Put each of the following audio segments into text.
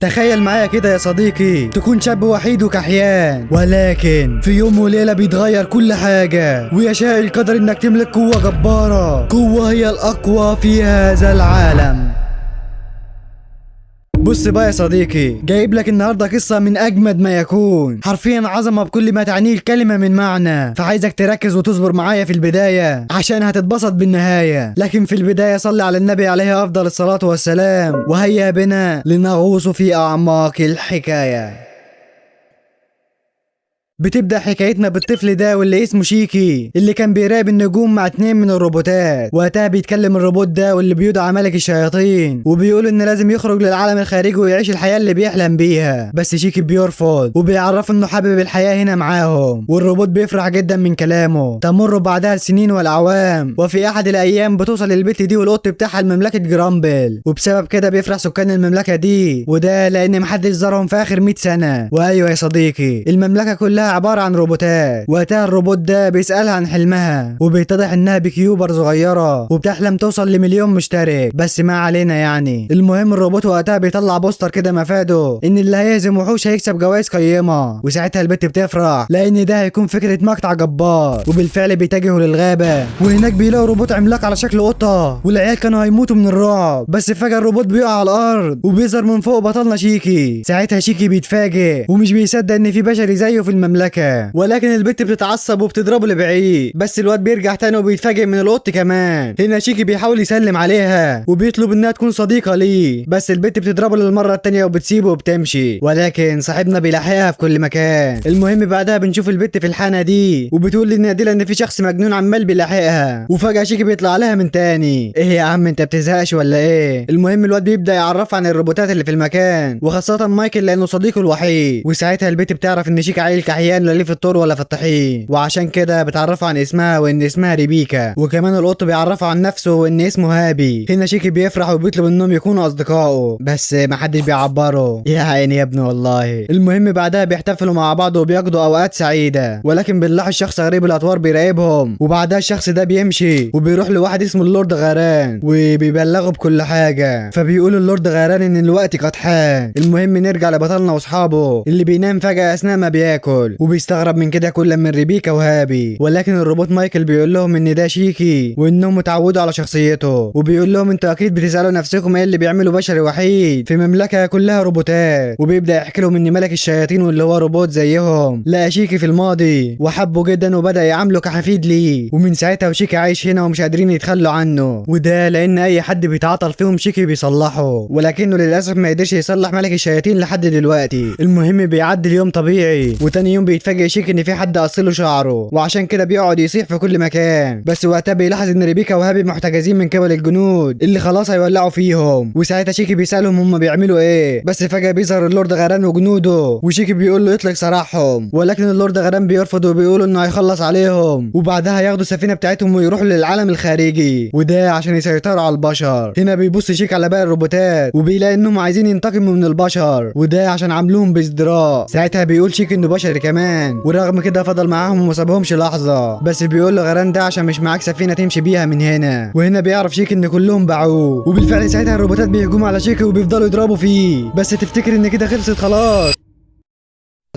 تخيل معايا كده يا صديقي، تكون شاب وحيد وكحيان، ولكن في يوم وليلة بيتغير كل حاجة، ويشاء القدر انك تملك قوة جبارة، قوة هي الأقوى في هذا العالم. بص بقى يا صديقي، جايب لك النهارده قصه من اجمد ما يكون، حرفيا عظمه بكل ما تعنيه الكلمه من معنى، فعايزك تركز وتصبر معايا في البدايه عشان هتتبسط بالنهايه. لكن في البدايه صلي على النبي عليه افضل الصلاه والسلام، وهيا بنا لنغوص في اعماق الحكايه. بتبدأ حكايتنا بالطفل ده واللي اسمه شيكي، اللي كان بيراقب النجوم مع 2 من الروبوتات. وقتها بيتكلم الروبوت ده واللي بيدعى ملك الشياطين، وبيقول ان لازم يخرج للعالم الخارجي ويعيش الحياة اللي بيحلم بيها، بس شيكي بيرفض وبيعرف انه حابب الحياة هنا معاهم، والروبوت بيفرح جدا من كلامه. تمر بعدها السنين والاعوام، وفي احد الايام بتوصل البت دي والقط بتاعها لمملكة جرامبل، وبسبب كده بيفرح سكان المملكة دي، وده لان محدش زارهم في اخر 100 سنة. وايوه يا صديقي، المملكة كلها عبارة عن روبوتات. وقتها الروبوت ده بيسألها عن حلمها، وبيتضح انها بكيوبر صغيرة وبتحلم توصل ل1,000,000 مشترك، بس ما علينا يعني. المهم الروبوت وقتها بيطلع بوستر كده مفاده ان اللي هيهزم وحوش هيكسب جوائز قيمة، وساعتها البت بتفرح لان ده هيكون فكرة مقطع جبار. وبالفعل بيتجهوا للغابة، وهناك بيلاقوا روبوت عملاق على شكل قطة، والعيال كانوا هيموتوا من الرعب، بس فجأة الروبوت بيقع على الارض وبيظهر من فوق بطلنا شيكي. ساعتها شيكي بيتفاجئ ومش بيصدق ان في بشري زيه في المملكة، ولكن البت بتتعصب وبتضربه لبعيد، بس الواد بيرجع تاني وبيتفاجئ من القط كمان. هنا شيكي بيحاول يسلم عليها وبيطلب انها تكون صديقة ليه، بس البت بتضربه للمرة التانية وبتسيبه وبتمشي، ولكن صاحبنا بيلاحقها في كل مكان. المهم بعدها بنشوف البت في الحانة دي وبتقول لناديلة ان في شخص مجنون عمال بيلاحقها، وفجأة شيكي بيطلع لها من تاني. ايه يا عم انت بتزهقش ولا ايه؟ المهم الواد بيبدأ يعرف عن الروبوتات اللي في المكان، وخاصة مايكل لانه صديقه الوحيد. وساعتها البت بتعرف ان شيكي عيل كحيان لا ليه في الطور ولا في الطحين، وعشان كده بتعرفه عن اسمها وان اسمها ريبيكا. وكمان القط بيعرفه عن نفسه وان اسمه هابي. هنا شيكي بيفرح وبيطلب انهم يكونوا اصدقائه، بس محدش بيعبره يا عيني يا ابني والله. المهم بعدها بيحتفلوا مع بعض وبيقضوا اوقات سعيده، ولكن بنلاحظ شخص غريب الاطوار بيراقبهم، وبعدها الشخص ده بيمشي وبيروح لواحد اسمه اللورد غاران وبيبلغه بكل حاجه، فبيقول اللورد غاران ان الوقت قد حان. المهم نرجع لبطلنا واصحابه اللي بينام فجاه اثناء ما بياكل، وبيستغرب من كده كل من ريبيكا وهابي، ولكن الروبوت مايكل بيقول لهم ان ده شيكي وانهم متعودوا على شخصيته، وبيقول لهم انتوا اكيد بتسالوا نفسكم ايه اللي بيعملوا بشري وحيد في مملكه كلها روبوتات. وبيبدا يحكي لهم ان ملك الشياطين واللي هو روبوت زيهم لقى شيكي في الماضي وحبه جدا وبدا يعامله كحفيد ليه، ومن ساعتها وشيكي عايش هنا ومش قادرين يتخلوا عنه، وده لان اي حد بيتعاطل فيهم شيكي بيصلحه، ولكنه للاسف ما قدرش يصلح ملك الشياطين لحد دلوقتي. المهم بيعدي اليوم طبيعي، وتاني يوم بيتفاجئ شيكي ان في حد قصله شعره، وعشان كده بيقعد يصيح في كل مكان، بس وقتها بيلاحظ ان ريبيكا وهابي محتجزين من قبل الجنود اللي خلاص هيولعوا فيهم. وساعتها شيكي بيسالهم هم بيعملوا ايه، بس فجاه بيظهر اللورد غران وجنوده، وشيكي بيقول له يطلق سراحهم، ولكن اللورد غران بيرفض وبيقول انه هيخلص عليهم، وبعدها ياخدوا السفينه بتاعتهم ويروحوا للعالم الخارجي، وده عشان يسيطروا على البشر. هنا بيبص شيكي على باقي الروبوتات وبيلاقي انهم عايزين ينتقموا من البشر، وده عشان عاملوهم بازدراء. ساعتها بيقول شيكي انه بشري كمان، ورغم كده فضل معاهم وما سابهمش لحظه، بس بيقول له غران ده عشان مش معاك سفينه تمشي بيها من هنا. وهنا بيعرف شيكي ان كلهم باعوه، وبالفعل ساعتها الروبوتات بيهجموا على شيكي وبيفضلوا يضربوا فيه، بس تفتكر ان كده خلصت خلاص؟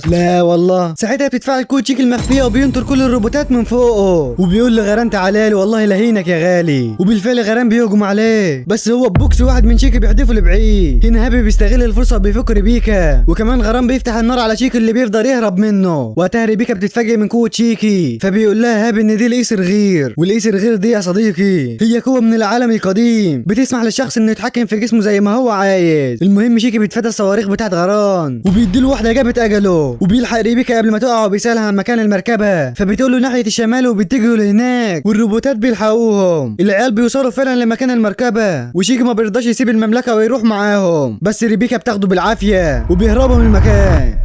لا والله، ساعتها بتتفاعل كود شيكي المخفيه وبينطر كل الروبوتات من فوقه، وبيقول لغران تعالى لي والله لهينك يا غالي. وبالفعل غران بيهجم عليه، بس هو بوكس واحد من شيكي بيحدفه لبعيد. هنا هابي بيستغل الفرصه وبيفك ريبيكا، وكمان غران بيفتح النار على شيكي اللي بيفضل يهرب منه. وقتها ريبيكا بتتفاجئ من قوه شيكي، فبيقول لها هابي ان دي القيس الغير، والقيس الغير دي يا صديقي هي قوه من العالم القديم بتسمح للشخص انه يتحكم في جسمه زي ما هو عايز. المهم شيكي بيتفادى الصواريخ بتاعت غران وبيديله واحده جابت اجله، وبيلحق ريبيكا قبل ما تقع وبيسالها عن مكان المركبه، فبتقول له ناحيه الشمال وبيتجهوا لهناك، والروبوتات بيلحقوهم. العيال بيوصلوا فعلا لمكان المركبه، وشيكي ما بيرضاش يسيب المملكه ويروح معاهم، بس ريبيكا بتاخده بالعافيه وبيهربوا من المكان.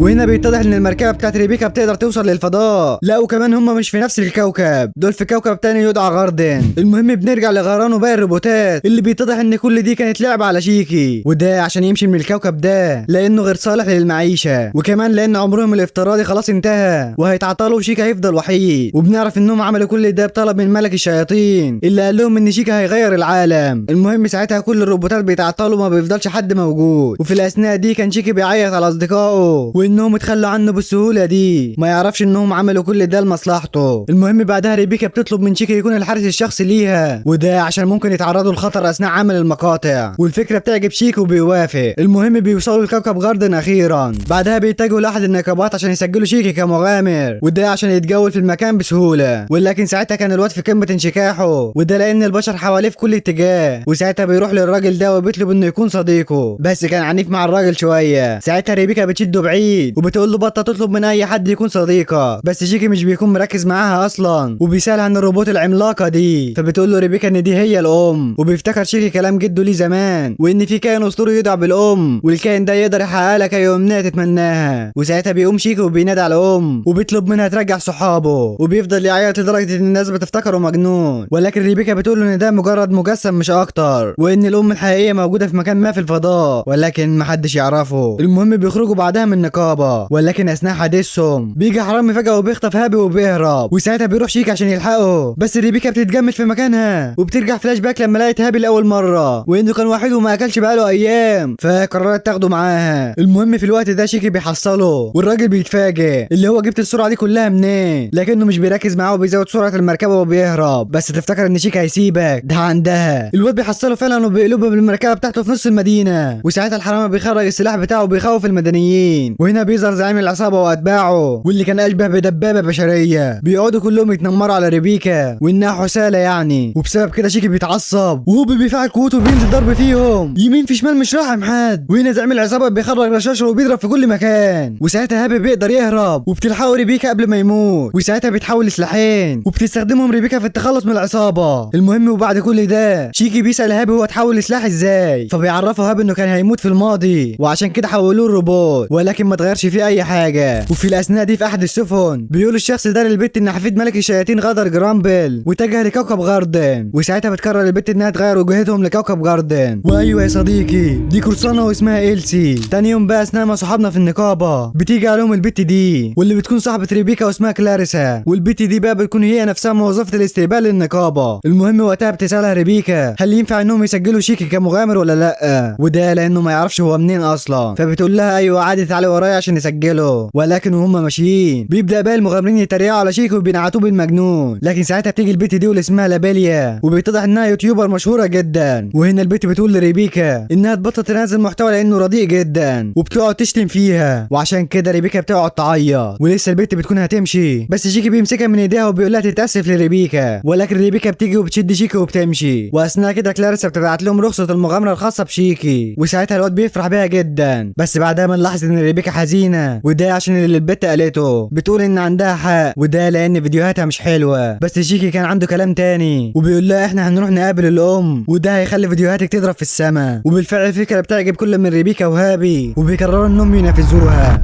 وهنا بيتضح ان المركبه بتاعت ريبيكا بتقدر توصل للفضاء. لا وكمان هم مش في نفس الكوكب، دول في كوكب تاني يدعى غاردن. المهم بنرجع لغران وباقي الروبوتات اللي بيتضح ان كل دي كانت لعبه على شيكي، وده عشان يمشي من الكوكب ده لانه غير صالح للمعيشه، وكمان لان عمرهم الافتراضي خلاص انتهى وهيتعطلوا وشيكا هيفضل وحيد. وبنعرف انهم عملوا كل ده بطلب من ملك الشياطين اللي قال لهم ان شيكا هيغير العالم. المهم ساعتها كل الروبوتات بيتعطلوا وما بيفضلش حد موجود، وفي الاثناء دي كان شيكي بيعيط على اصدقائه وانهم اتخلوا عنه بالسهوله دي، ما يعرفش انهم عملوا كل ده لمصلحته. المهم بعدها ريبيكا بتطلب من شيكي يكون الحارس الشخصي ليها، وده عشان ممكن يتعرضوا لخطر اثناء عمل المقاطع، والفكره بتعجب شيكي وبيوافق. المهم بيوصلوا لكوكب غاردن اخيرا، بعدها بيتجهوا لاحد النقابات عشان يسجلوا شيكي كمغامر، وده عشان يتجول في المكان بسهوله. ولكن ساعتها كان الواد في قمه انشكاحه، وده لان البشر حواليه في كل اتجاه. وساعتها بيروح للراجل ده وبيطلب انه يكون صديقه، بس كان عنيف مع الراجل شويه. ساعتها ريبيكا بتشده بعيد وبتقول له بطل تطلب من اي حد يكون صديقك، بس شيكي مش بيكون مركز معاها اصلا وبيسالها عن الروبوت العملاقه دي، فبتقول له ريبيكا ان دي هي الام. وبيفتكر شيكي كلام جده ليه زمان وان في كائن اسطوري يدعى بالام، والكائن ده يقدر يحقق لك اي امنيه تتمناها. وساعتها بيقوم شيكي وبينادي على الام وبيطلب منها ترجع صحابه، وبيفضل يعيط لدرجه ان الناس بتفتكره مجنون. ولكن ريبيكا بتقول له ان ده مجرد مجسم مش اكتر، وان الام الحقيقيه موجوده في مكان ما في الفضاء ولكن محدش يعرفه. المهم بيخرجوا بعدها من النقابه، ولكن اثناء حديثهم بيجي حرامي فجاه وبيخطف هابي وبيهرب، وساعتها بيروح شيكي عشان يلحقه، بس ريبيكا بتتجمد في مكانها وبترجع فلاش باك لما لقيت هابي لاول مره وانه كان وحيد وما اكلش بقاله ايام، فقررت تاخده معاها. المهم في الوقت ده شيكي بيحصله والراجل بيتفاجئ اللي هو جبت السرعه دي كلها منين، لكنه مش بيركز معاه وبيزود سرعه المركبه وبيهرب، بس تفتكر ان شيكي هيسيبك ده عندها. الواد بيحصله فعلا وبيقلبه بالمركبه بتاعته في نص المدينه، وساعتها الحرامي بيخرج السلاح بتاعه وبيخوف المدنيين. وهنا بيظهر زعيم العصابه واتباعه واللي كان اشبه بدبابه بشريه، بيقعدوا كلهم يتنمروا على ريبيكا وانها حساله يعني، وبسبب كده شيكي بيتعصب وهو بيفعل قوته وبينزل ضرب فيهم يمين في شمال مش راحم حد. وهنا زعيم العصابه بيخرج رشاشه وبيضرب في كل مكان، وساعتها هابي بيقدر يهرب وبتلحقه ريبيكا قبل ما يموت، وساعتها بيتحول لسلاحين وبتستخدمهم ريبيكا في التخلص من العصابه. المهم وبعد كل ده شيكي بيسال هابي هو اتحول لسلاح ازاي، فبيعرفه هابي انه كان هيموت في الماضي وعشان كده حولوه الروبوت، ولكن ما اتغيرش فيه اي حاجه. وفي الاثناء دي في احد السفن بيقول الشخص ده للبت ان حفيد ملك الشياطين غدر جرامبل واتجه لكوكب غاردن، وساعتها بتقرر البت انها تغير وجهتهم لكوكب غاردن. وايوه يا صديقي دي كورسانا واسمها إلسي. تاني يوم بقى اثناء ما صحابنا في النقابه بتيجي عليهم البت دي واللي بتكون صاحبه ريبيكا واسمها كلاريسا، والبت دي بقى بتكون هي نفسها موظفه الاستقبال للنقابه. المهم وقتها بتسالها ريبيكا هل ينفع انهم يسجلوا شيكي كمغامر ولا لا، وده لانه ما يعرفش هو منين اصلا، فبتقول لها ايوه عادي تعالي ورايا عشان نسجله. ولكن وهم ماشيين بيبدا باقي المغامرين يتريقوا على شيكي وبينعتوه بالمجنون، لكن ساعتها بتيجي البت دي واللي اسمها لابيليا وبيتضح انها يوتيوبر مشهوره جدا. وهنا البت بتقول لريبيكا انها تبطل تنزل محتوى لانه رديء جدا وبتقعد تشتم فيها، وعشان كده ريبيكا بتقعد تعيط ولسه البت بتكون هتمشي، بس شيكي بيمسكها من ايديها وبيقول لها تتاسف لريبيكا، ولكن ريبيكا بتيجي وبتشد شيكي وبتمشي. واثناء كده كلاريسا بتبعت لهم رخصه المغامره الخاصه بشيكي، وساعتها الواد بيفرح بيها جدا، بس بعدها بنلاحظ ان ريبيكا حزينه، وده عشان اللي البت قالته، بتقول ان عندها حق وده لان فيديوهاتها مش حلوه. بس شيكي كان عنده كلام تاني وبيقول لها احنا هنروح نقابل الام وده هيخلي فيديوهاتك تضرب في السماء. وبالفعل الفكره بتعجب كل من ريبيكا وهابي وبيقرروا انهم ينفذوها.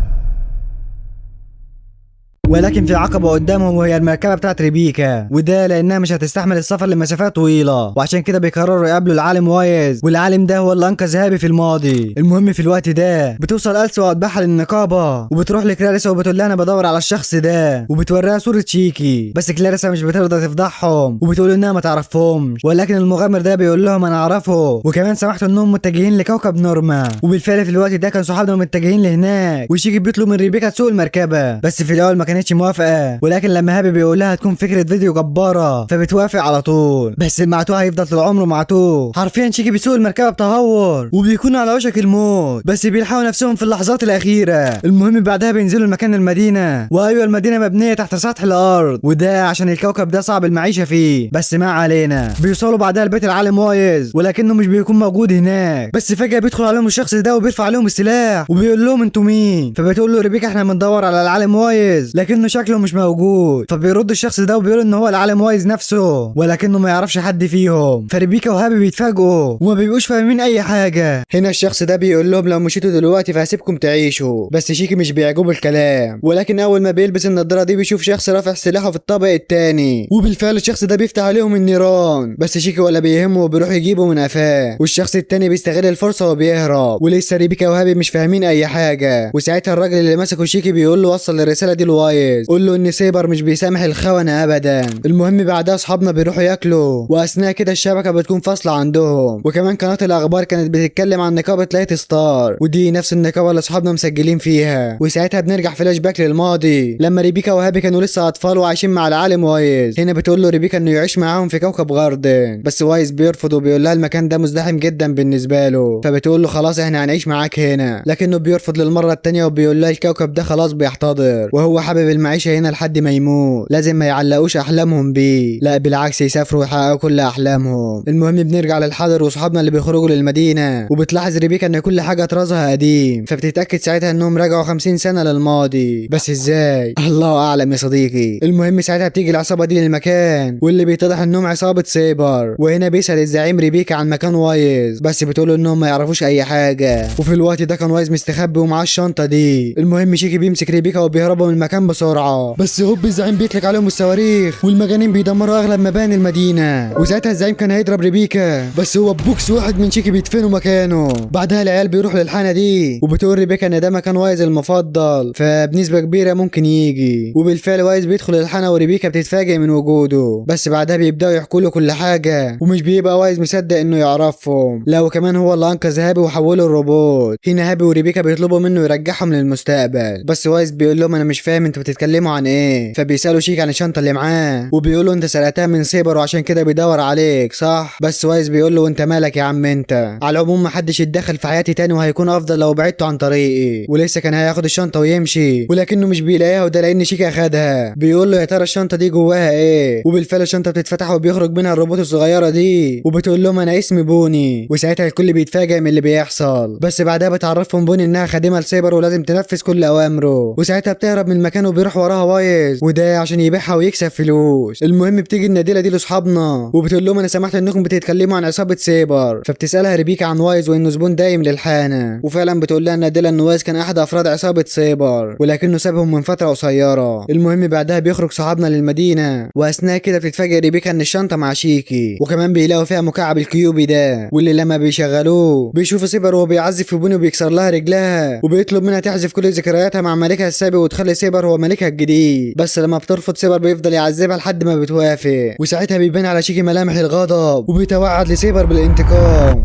ولكن في عقبة قدامهم وهي المركبة بتاعت ريبيكا، وده لأنها مش هتستحمل السفر لمسافات طويلة، وعشان كده بيقرروا يقابلوا العالم وايز، والعالم ده هو اللي أنقذ هابي في الماضي. المهم في الوقت ده بتوصل ألسي وأتباعها للنقابة وبتروح لكلاريسا وبتقول لها أنا بدور على الشخص ده، وبتوريها صورة شيكي، بس كلاريسا مش بترضى تفضحهم وبتقول إنها ما تعرفهمش، ولكن المغامر ده بيقول لهم أنا أعرفه وكمان سمحت إنهم متجهين لكوكب نورما. وبالفعل في الوقت ده كان صحابنا متجهين لهناك، وشيكي بيطلب من ريبيكا تسوق المركبة، بس في الأول ما كانتش موافقه، ولكن لما هابي بيقول لها هتكون فكره فيديو جباره فبتوافق على طول، بس المعتوه هيفضل طول عمره معتوه. حرفيا شيكي بيسوق المركبه بتهور وبيكون على وشك الموت، بس بيلحقوا نفسهم في اللحظات الاخيره. المهم بعدها بينزلوا المكان المدينه، وايوه المدينه مبنيه تحت سطح الارض وده عشان الكوكب ده صعب المعيشه فيه، بس ما علينا. بيوصلوا بعدها لبيت العالم وايز ولكنه مش بيكون موجود هناك، بس فجاه بيدخل عليهم الشخص ده وبيرفع عليهم السلاح وبيقول لهم انتوا مين، فبتقول له ريبيكا احنا بندور على العالم وايز، ولكنه شكله مش موجود. فبيرد الشخص ده وبيقول ان هو العالم وايز نفسه، ولكنه ما يعرفش حد فيهم. فريبيكا وهابي بيتفاجئوا وما بيبقوش فاهمين اي حاجه. هنا الشخص ده بيقول لهم لو مشيتوا دلوقتي فهسيبكم تعيشوا. بس شيكي مش بيعجبه الكلام، ولكن اول ما بيلبس النضاره دي بيشوف شخص رافع سلاحه في الطابق التاني، وبالفعل الشخص ده بيفتح عليهم النيران. بس شيكي ولا بيهمه وبيروح يجيبه من قفاه، والشخص التاني بيستغل الفرصه وبيهرب. ولسه ريبيكا وهابي مش فاهمين اي حاجه. وساعتها الراجل اللي مسكه شيكي بيقول له وصل الرساله دي لوايز، قول له ان سيبر مش بيسامح الخونه ابدا. المهم بعدها اصحابنا بيروحوا ياكلوا، واثناء كده الشبكه بتكون فاصله عندهم. وكمان قناه الاخبار كانت بتتكلم عن نقابه لايت ستار، ودي نفس النقابه اللي اصحابنا مسجلين فيها. وساعتها بنرجع فلاش باك للماضي لما ريبيكا وهابي كانوا لسه اطفال وعايشين مع العالم وايز. هنا بتقول له ريبيكا انه يعيش معاهم في كوكب غاردن، بس وايز بيرفض وبيقول لها المكان ده مزدحم جدا بالنسبه له. فبتقول له خلاص احنا هنعيش معاك هنا، لكنه بيرفض للمره الثانيه وبيقول لها الكوكب ده خلاص بيحتضر، وهو حابب المعيشه هنا لحد ما يموت. لازم ما يعلقوش احلامهم بيه، لا بالعكس يسافروا ويحققوا كل احلامهم. المهم بنرجع للحاضر واصحابنا اللي بيخرجوا للمدينه، وبتلاحظ ريبيكا ان كل حاجه طرازها قديم. فبتتاكد ساعتها انهم رجعوا 50 سنه للماضي، بس ازاي الله اعلم يا صديقي. المهم ساعتها بتيجي العصابه دي للمكان، واللي بيتضح انهم عصابه سيبر. وهنا بيسال الزعيم ريبيكا عن مكان وايز، بس بتقول انهم ما يعرفوش اي حاجه. وفي الوقت ده كان وايز مستخبي ومعاه الشنطه دي. المهم شيكي بيمسك ريبيكا وبيهربوا من المكان بسرعه، بس هوب الزعيم بيطلق عليهم الصواريخ، والمجانين بيدمروا اغلب مباني المدينه. وساعتها الزعيم كان هيضرب ريبيكا، بس هو بوكس واحد من شيكي بيدفنوا مكانه. بعدها العيال بيروحوا للحانه دي، وبتقول ريبيكا ان ده مكان وايز المفضل، فبنسبه كبيره ممكن يجي. وبالفعل وايز بيدخل الحانه وريبيكا بتتفاجئ من وجوده، بس بعدها بيبداوا يحكوا له كل حاجه، ومش بيبقى وايز مصدق انه يعرفهم. لا وكمان هو اللي انقذ هابي وحوله الروبوت. هنا هابي وريبيكا بيطلبوا منه يرجعهم للمستقبل، بس وايز بيقول لهم انا مش فاهم انتوا بتتكلموا عن ايه. فبيسالوا شيك عن الشنطه اللي معاه، وبيقولوا انت سرقتها من سيبر وعشان كده بيدور عليك صح. بس وايز بيقول له انت مالك يا عم انت، على العموم محدش يتدخل في حياتي تاني، وهيكون افضل لو بعدتوا عن طريقي. ولسه كان هياخد الشنطه ويمشي، ولكنه مش بيلاقيها، وده لان شيك اخدها. بيقول له يا ترى الشنطه دي جواها ايه. وبالفعل الشنطه بتتفتح وبيخرج منها الروبوت الصغيره دي، وبتقول لهم انا اسمي بوني. وساعتها الكل بيتفاجئ من اللي بيحصل، بس بعدها بتعرفهم بوني انها خادمه لسيبر ولازم تنفذ كل اوامره. وساعتها بتهرب من المكان وبيروح وراها وايز، وده عشان يبيعها ويكسب فلوس. المهم بتيجي النادله دي لاصحابنا وبتقول لهم انا سمعت انكم بتتكلموا عن عصابه سيبر. فبتسالها ريبيكا عن وايز وانه زبون دايم للحانه، وفعلا بتقول لها النادله ان وايز كان احد افراد عصابه سيبر، ولكنه سابهم من فتره قصيره. المهم بعدها بيخرج صحابنا للمدينه، واثناء كده بتتفاجئ ريبيكا ان الشنطه مع شيكي، وكمان بيلاقوا فيها مكعب الكيوبي ده، واللي لما بيشغلوه بيشوفوا سيبر وهو بيعزف في بوني وبيكسر لها رجلها، وبيطلب منها تحذف كل ذكرياتها مع ملكها السابق وتخلي سيبر هو ملكها الجديد. بس لما بترفض سيبر بيفضل يعذبها لحد ما بتوافق. وساعتها بيبان على شيكي ملامح الغضب، وبيتوعد لسيبر بالانتقام.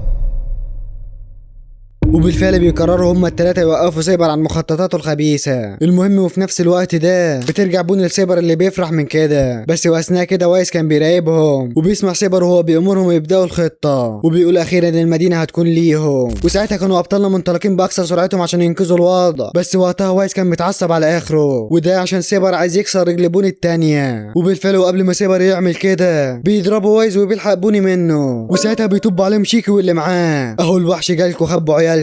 وبالفعل بيقرروا هما التلاتة يوقفوا سيبر عن مخططاته الخبيثة. المهم وفي نفس الوقت ده بترجع بوني لسيبر اللي بيفرح من كده، بس واثناء كده وايز كان بيراقبهم وبيسمع سيبر وهو بيأمرهم يبدأوا الخطة، وبيقول اخيرا المدينة هتكون ليهم. وساعتها كانوا ابطالنا منطلقين باقصى سرعتهم عشان ينقذوا الوضع، بس وقتها وايز كان متعصب على اخره، وده عشان سيبر عايز يكسر رجل بوني التانية. وبالفعل وقبل ما سيبر يعمل كده بيضربوا وايز وبيلحق بوني منه، وساعتها بيطب عليهم شيكي واللي معاه. اهو الوحش جالكوا خبوا عيالكم.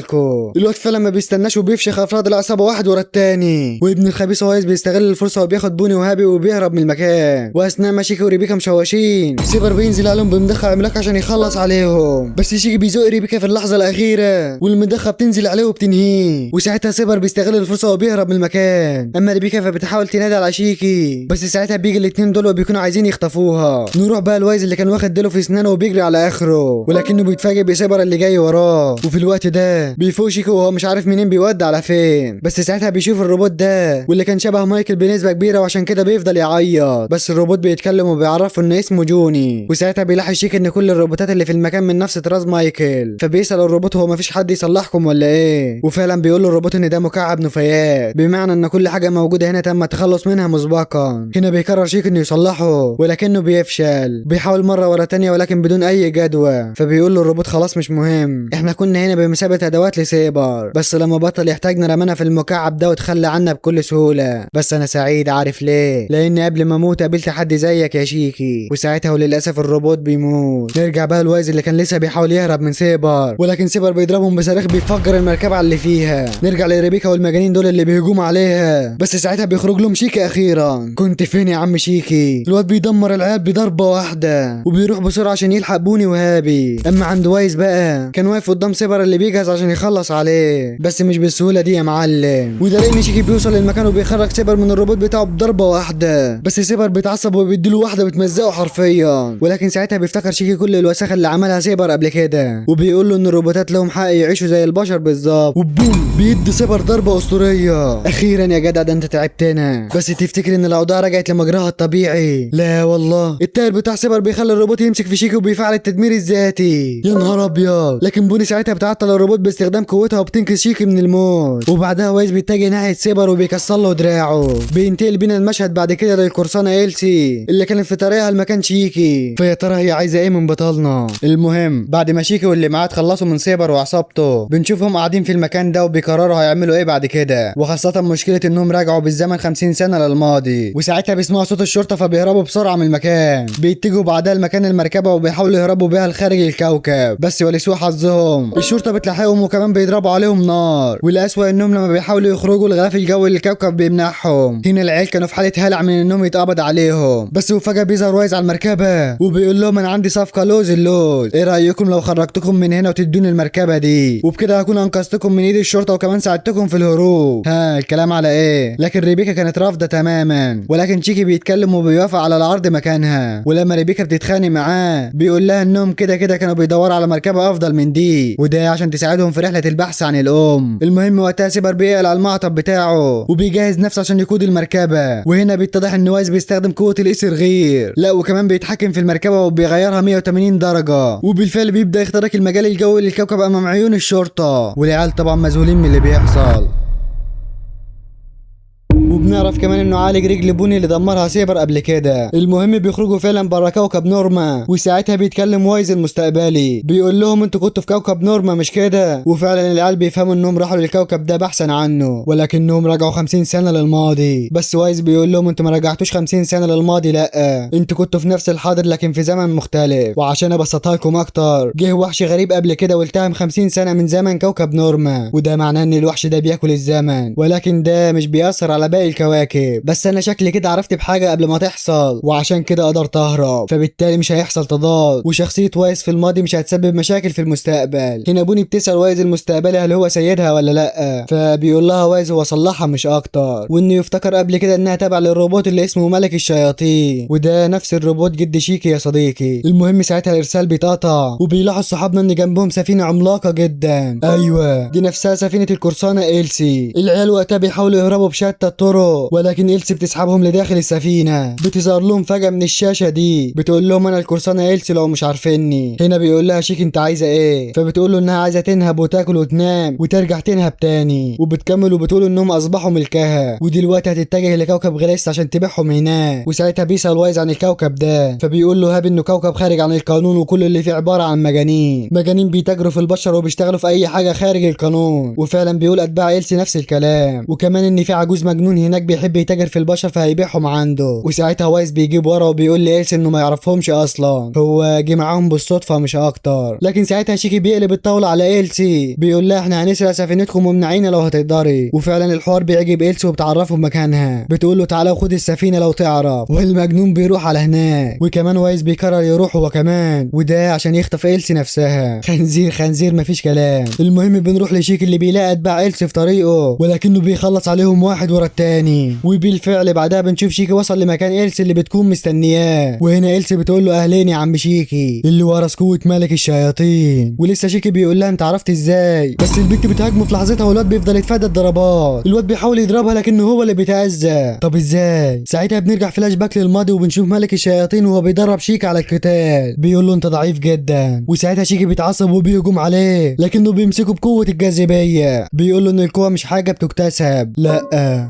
الواد فعلا ما بيستناش وبيفشخ افراد العصابه واحد ورا التاني، وابن الخبيث وايز بيستغل الفرصه وبياخد بوني وهابي وبيهرب من المكان. واثناء ما شيكي وريبيكا مشوشين سيبر بينزل عليهم بمضخه عملاق عشان يخلص عليهم، بس شيكي بيزق ريبيكا في اللحظه الاخيره والمضخه بتنزل عليه وبتنهيه. وساعتها سيبر بيستغل الفرصه وبيهرب من المكان، اما ريبيكا فبتحاول تنادي على شيكي، بس ساعتها بيجي الاتنين دول وبيكونوا عايزين يخطفوها. نروح بقى الوايز اللي كان واخد ديله في اسنانه وبيجري على اخره، ولكنه بيتفاجئ بسيبر اللي جاي وراه. وفي الوقت ده بيفوق شيكي وهو مش عارف منين بيودي على فين، بس ساعتها بيشوف الروبوت ده واللي كان شبه مايكل بنسبه كبيره، وعشان كده بيفضل يعيط. بس الروبوت بيتكلم وبيعرفه ان اسمه جوني. وساعتها بيلاحظ شيكي ان كل الروبوتات اللي في المكان من نفس طراز مايكل، فبيسال الروبوت هو مفيش حد يصلحكم ولا ايه. وفعلا بيقول له الروبوت ان ده مكعب نفايات، بمعنى ان كل حاجه موجوده هنا تم التخلص منها مسبقا. هنا بيقرر شيكي انه يصلحه، ولكنه بيفشل. بيحاول مره ورا تانية ولكن بدون اي جدوى. فبيقول له الروبوت خلاص مش مهم، احنا كنا هنا بمثابه ادوات لسيبر، بس لما بطل يحتاجنا رمانا في المكعب ده وتخلى عنا بكل سهوله. بس انا سعيد، عارف ليه؟ لان قبل ما اموت قابلت حد زيك يا شيكي، وساعتها وللاسف الروبوت بيموت. نرجع بقى لوايز اللي كان لسه بيحاول يهرب من سيبر، ولكن سيبر بيضربهم بصاروخ بيفجر المركبه اللي فيها. نرجع لريبيكا والمجانين دول اللي بيهجموا عليها، بس ساعتها بيخرج لهم شيكي اخيرا. كنت فين يا عم شيكي؟ الواد بيدمر العيال بضربه واحده وبيروح بسرعه عشان يلحق بوني وهابي. اما عند وايز بقى كان واقف قدام سيبر اللي بيجهز عشان يخلص عليه، بس مش بالسهوله دي يا معلم. وده لان شيكي بيوصل للمكان وبيخرج سيبر من الروبوت بتاعه بضربه واحده، بس سيبر بيتعصب وبيديله واحده بتمزقه حرفيا. ولكن ساعتها بيفتكر شيكي كل الوساخه اللي عملها سيبر قبل كده، وبيقول له ان الروبوتات لهم حق يعيشوا زي البشر بالظبط. وبوم بيدي سيبر ضربه اسطوريه. اخيرا يا جدع، ده انت تعبتنا. بس تفتكر ان الاوضاع رجعت لمجراها الطبيعي؟ لا والله، التاير بتاع سيبر بيخلي الروبوت يمسك في شيكي وبيفعل التدمير الذاتي. يا نهار ابيض. لكن بوني ساعتها بتعطل الروبوت باستخدام قوتها وبتنقذ شيكي من الموت. وبعدها وايز بيتجه ناحيه سيبر وبيكسر له دراعه. بينتقل بينا المشهد بعد كده للقرصانه إلسي اللي كانت في طريقها لمكان شيكي. فيا ترى هي عايزه ايه من بطلنا؟ المهم بعد ما شيكي واللي معاه اتخلصوا من سيبر وعصابته، بنشوفهم قاعدين في المكان ده وبيقرروا هيعملوا ايه بعد كده، وخاصه مشكله انهم رجعوا بالزمن 50 سنه للماضي. وساعتها بيسمعوا صوت الشرطه فبيهربوا بسرعه من المكان. بيتجهوا بعدها لمكان المركبه وبيحاولوا يهربوا بيها لخارج الكوكب، بس ولسوء حظهم الشرطه بتلاحقهم وكمان بيضربوا عليهم نار. والاسوأ انهم لما بيحاولوا يخرجوا الغلاف الجوي للكوكب بيمنعهم. هنا العيال كانوا في حاله هلع من انهم يتقبض عليهم. بس وفجاه بيظهر وايز على المركبه وبيقول لهم انا عندي صفقه لوز اللوز، ايه رايكم لو خرجتكم من هنا وتدوني المركبه دي؟ وبكده هكون انقذتكم من ايد الشرطه وكمان ساعدتكم في الهروب. ها الكلام على ايه؟ لكن ريبيكا كانت رافضه تماما، ولكن شيكي بيتكلم وبيوافق على العرض مكانها. ولما ريبيكا بتتخانق معاه بيقول لها انهم كده كده كانوا بيدوروا على مركبه افضل من دي، وده عشان تساعدهم في رحله البحث عن الام. المهم وقتها سيبر بيقلع المعطف بتاعه وبيجهز نفسه عشان يقود المركبه. وهنا بيتضح ان وايز بيستخدم قوه الاسر غير، لا وكمان بيتحكم في المركبه وبيغيرها 180 درجه. وبالفعل بيبدا يخترق المجال الجوي للكوكب امام عيون الشرطه، والعيال طبعا مذهولين من اللي بيحصل. وبنعرف كمان انه عالج رجل بوني اللي دمرها سيبر قبل كده. المهم بيخرجوا فعلا برا كوكب نورما، وساعتها بيتكلم وايز المستقبلي بيقول لهم انتوا كنتوا في كوكب نورما مش كده؟ وفعلا العيال بيفهموا انهم راحوا للكوكب ده بحثا عنه، ولكنهم رجعوا 50 سنه للماضي. بس وايز بيقول لهم انتوا ما رجعتوش 50 سنه للماضي، لا انتوا كنتوا في نفس الحاضر لكن في زمن مختلف. وعشان ابسطها لكم اكتر، جه وحش غريب قبل كده والتهم 50 سنه من زمن كوكب نورما، وده معناه ان الوحش ده بياكل الزمن، ولكن ده مش بيأثر على باقي الكواكب. بس انا شكلي كده عرفت بحاجه قبل ما تحصل، وعشان كده قدرت اهرب، فبالتالي مش هيحصل تضاد، وشخصيه وايز في الماضي مش هتسبب مشاكل في المستقبل. هنا بوني بتسأل وايز المستقبلي هل هو سيدها ولا لا، فبيقول لها وايز هو صلحها مش اكتر، وانه يفتكر قبل كده انها تابعه للروبوت اللي اسمه ملك الشياطين، وده نفس الروبوت جد شيكي يا صديقي. المهم ساعتها الارسال بيتقطع وبيلاحظ صحابنا ان جنبهم سفينه عملاقه جدا. ايوه دي نفسها سفينه القرصانه إلسي. العيال وقتها بيحاولوا يهربوا بشتى الطرق، ولكن إلسي بتسحبهم لداخل السفينه. بتظهر لهم فجاه من الشاشه دي بتقول لهم انا القرصانه إلسي لو مش عارفيني. هنا بيقول لها شيكي انت عايزه ايه؟ فبتقول له انها عايزه تنهب وتاكل وتنام وترجع تنهب تاني، وبتكمل وبتقول انهم اصبحوا ملكها ودلوقتي هتتجه لكوكب غريس عشان تبيعهم هناك. وساعتها بيسأل وايز عن الكوكب ده، فبيقول له هاب انه كوكب خارج عن القانون وكل اللي فيه عباره عن مجانين بيتاجروا في البشر وبيشتغلوا في اي حاجه خارج القانون. وفعلا بيقول اتباع إلسي نفس الكلام، وكمان ان في عجوز مجنون هناك بيحب يتاجر في البشر فهيبيعهم عنده. وساعتها وايز بيجيب ورا وبيقول لإلسي انه ما يعرفهمش اصلا، هو جه معاهم بالصدفه مش اكتر. لكن ساعتها شيكي بيقلب الطاوله على إلسي بيقول لها احنا هنسرق سفينتكم ومنعينا لو هتقدري. وفعلا الحوار بيعجب إلسي وبتعرفه بمكانها، بتقول له تعالى وخد السفينه لو تعرف، والمجنون بيروح على هناك. وكمان وايز بيقرر يروح هو كمان، وده عشان يخطف إلسي نفسها. خنزير مفيش كلام. المهم بنروح لشيكي اللي بيلاقي اتباع إلسي في طريقه، ولكنه بيخلص عليهم واحد ورا التاني. وبالفعل بعدها بنشوف شيكي وصل لمكان إلسي اللي بتكون مستنياه. وهنا إلسي بتقول له اهلين يا عم شيكي اللي ورث قوه ملك الشياطين. ولسه شيكي بيقول لها انت عرفت ازاي؟ بس البنت بتهاجمه في لحظتها والواد بيفضل يتفادى الضربات. الواد بيحاول يضربها لكنه هو اللي بيتأذى. طب ازاي؟ ساعتها بنرجع فلاش باك للماضي وبنشوف ملك الشياطين وهو بيدرب شيكي على القتال. بيقول له انت ضعيف جدا، وساعتها شيكي بيتعصب وبيهجم عليه لكنه بيمسكه بقوه الجاذبيه. بيقول له ان القوه مش حاجه بتكتسب، لا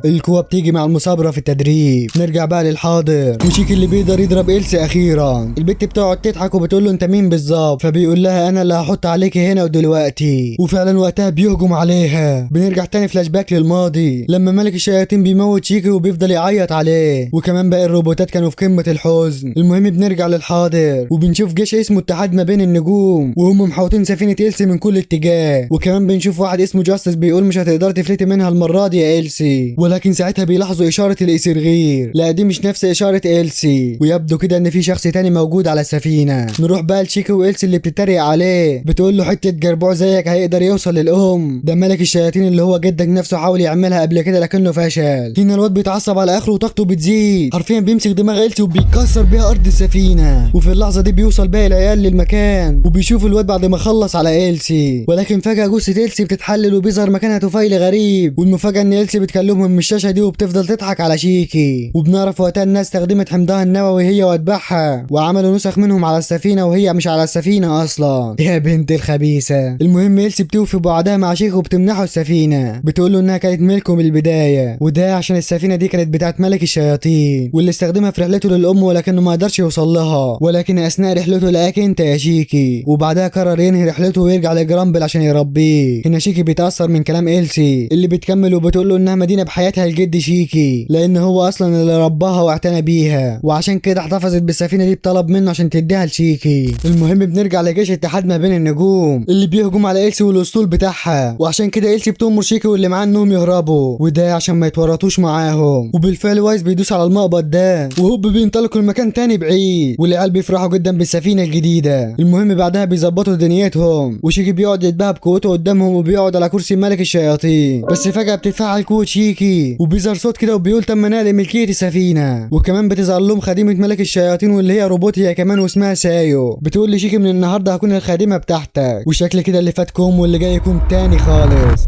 القوه القوة بتيجي مع المثابرة في التدريب. نرجع بقى للحاضر، وشيكي اللي بيقدر يضرب إلسي أخيرا. البت بتقعد تضحك وبتقول له أنت مين بالظبط، فبيقول لها أنا اللي هحط عليكي هنا ودلوقتي. وفعلا وقتها بيهجم عليها. بنرجع تاني فلاش باك للماضي لما ملك الشياطين بيموت شيكي وبيفضل يعيط عليه، وكمان باقي الروبوتات كانوا في قمة الحزن. المهم بنرجع للحاضر وبنشوف جيش اسمه اتحاد ما بين النجوم، وهم محاوطين سفينة إلسي من كل اتجاه. وكمان بنشوف واحد اسمه جاستس بيقول مش هتقدر تفلتي منها المرة دي يا إلسي، ولكن ساعتها بيلاحظوا إشارة الإسرغير. لا دي مش نفس إشارة إلسي، ويبدو كده إن في شخص تاني موجود على السفينة. نروح بقى لشيكي وإلسي اللي بتتريق عليه، بتقول له حتة جربوع زيك هيقدر يوصل للأم؟ ده ملك الشياطين اللي هو جدك نفسه حاول يعملها قبل كده لكنه فشل. هنا الواد بيتعصب على آخره وطاقته بتزيد، حرفيا بيمسك دماغ إلسي وبيكسر بيها أرض السفينة. وفي اللحظة دي بيوصل باقي العيال للمكان وبيشوف الواد بعد ما خلص على إلسي، ولكن فجأة جثة إلسي بتتحلل وبيظهر مكانها طفيل غريب. والمفاجأة إن إلسي بتكلمهم من الشاشة دي وبتفضل تضحك على شيكي. وبنعرف وقتها الناس استخدمت حمضها النووي هي واتباعها، وعملوا نسخ منهم على السفينة وهي مش على السفينة أصلا. يا بنت الخبيثة. المهم إلسي بتوفي بوعدها مع شيكي وبتمنحه السفينة، بتقول له إنها كانت ملكه من البداية، وده عشان السفينة دي كانت بتاعت ملك الشياطين واللي استخدمها في رحلته للأم، ولكنه ما قدرش يوصل لها. ولكن أثناء رحلته لقاك أنت يا شيكي، وبعدها قرر ينهي رحلته ويرجع لجرامبل عشان يربيه. هنا شيكي بيتأثر من كلام إلسي اللي بتكمل وبتقول له إنها مدينة بحياتها الجد شيكي، لأن هو أصلا اللي رباها واعتنى بيها، وعشان كده احتفظت بالسفينة دي بطلب منه عشان تديها لشيكي. المهم بنرجع لجيش اتحاد ما بين النجوم اللي بيهجم على إلسي والأسطول بتاعها، وعشان كده إلسي بتأمر شيكي واللي معاه إنهم يهربوا، وده عشان ما يتورطوش معاهم. وبالفعل وايز بيدوس على المقبض ده وهوب بينطلقوا لمكان تاني بعيد، والعيال بيفرحوا جدا بالسفينة الجديدة. المهم بعدها بيظبطوا دنيتهم، وشيكي بيقعد يتباهى بقوته قدامهم وبيقعد على كرسي ملك الشياطين. بس فجأة بتتفعل قوة شيكي وبيظهر صوت كده وبيقول تم نقل ملكية السفينة. وكمان بتظهر لهم خادمة ملك الشياطين واللي هي روبوت هي كمان واسمها سايو، بتقول لشيكي من النهارده هكون الخادمة بتاعتك، وشكل كده اللي فاتكم واللي جاي يكون تاني خالص.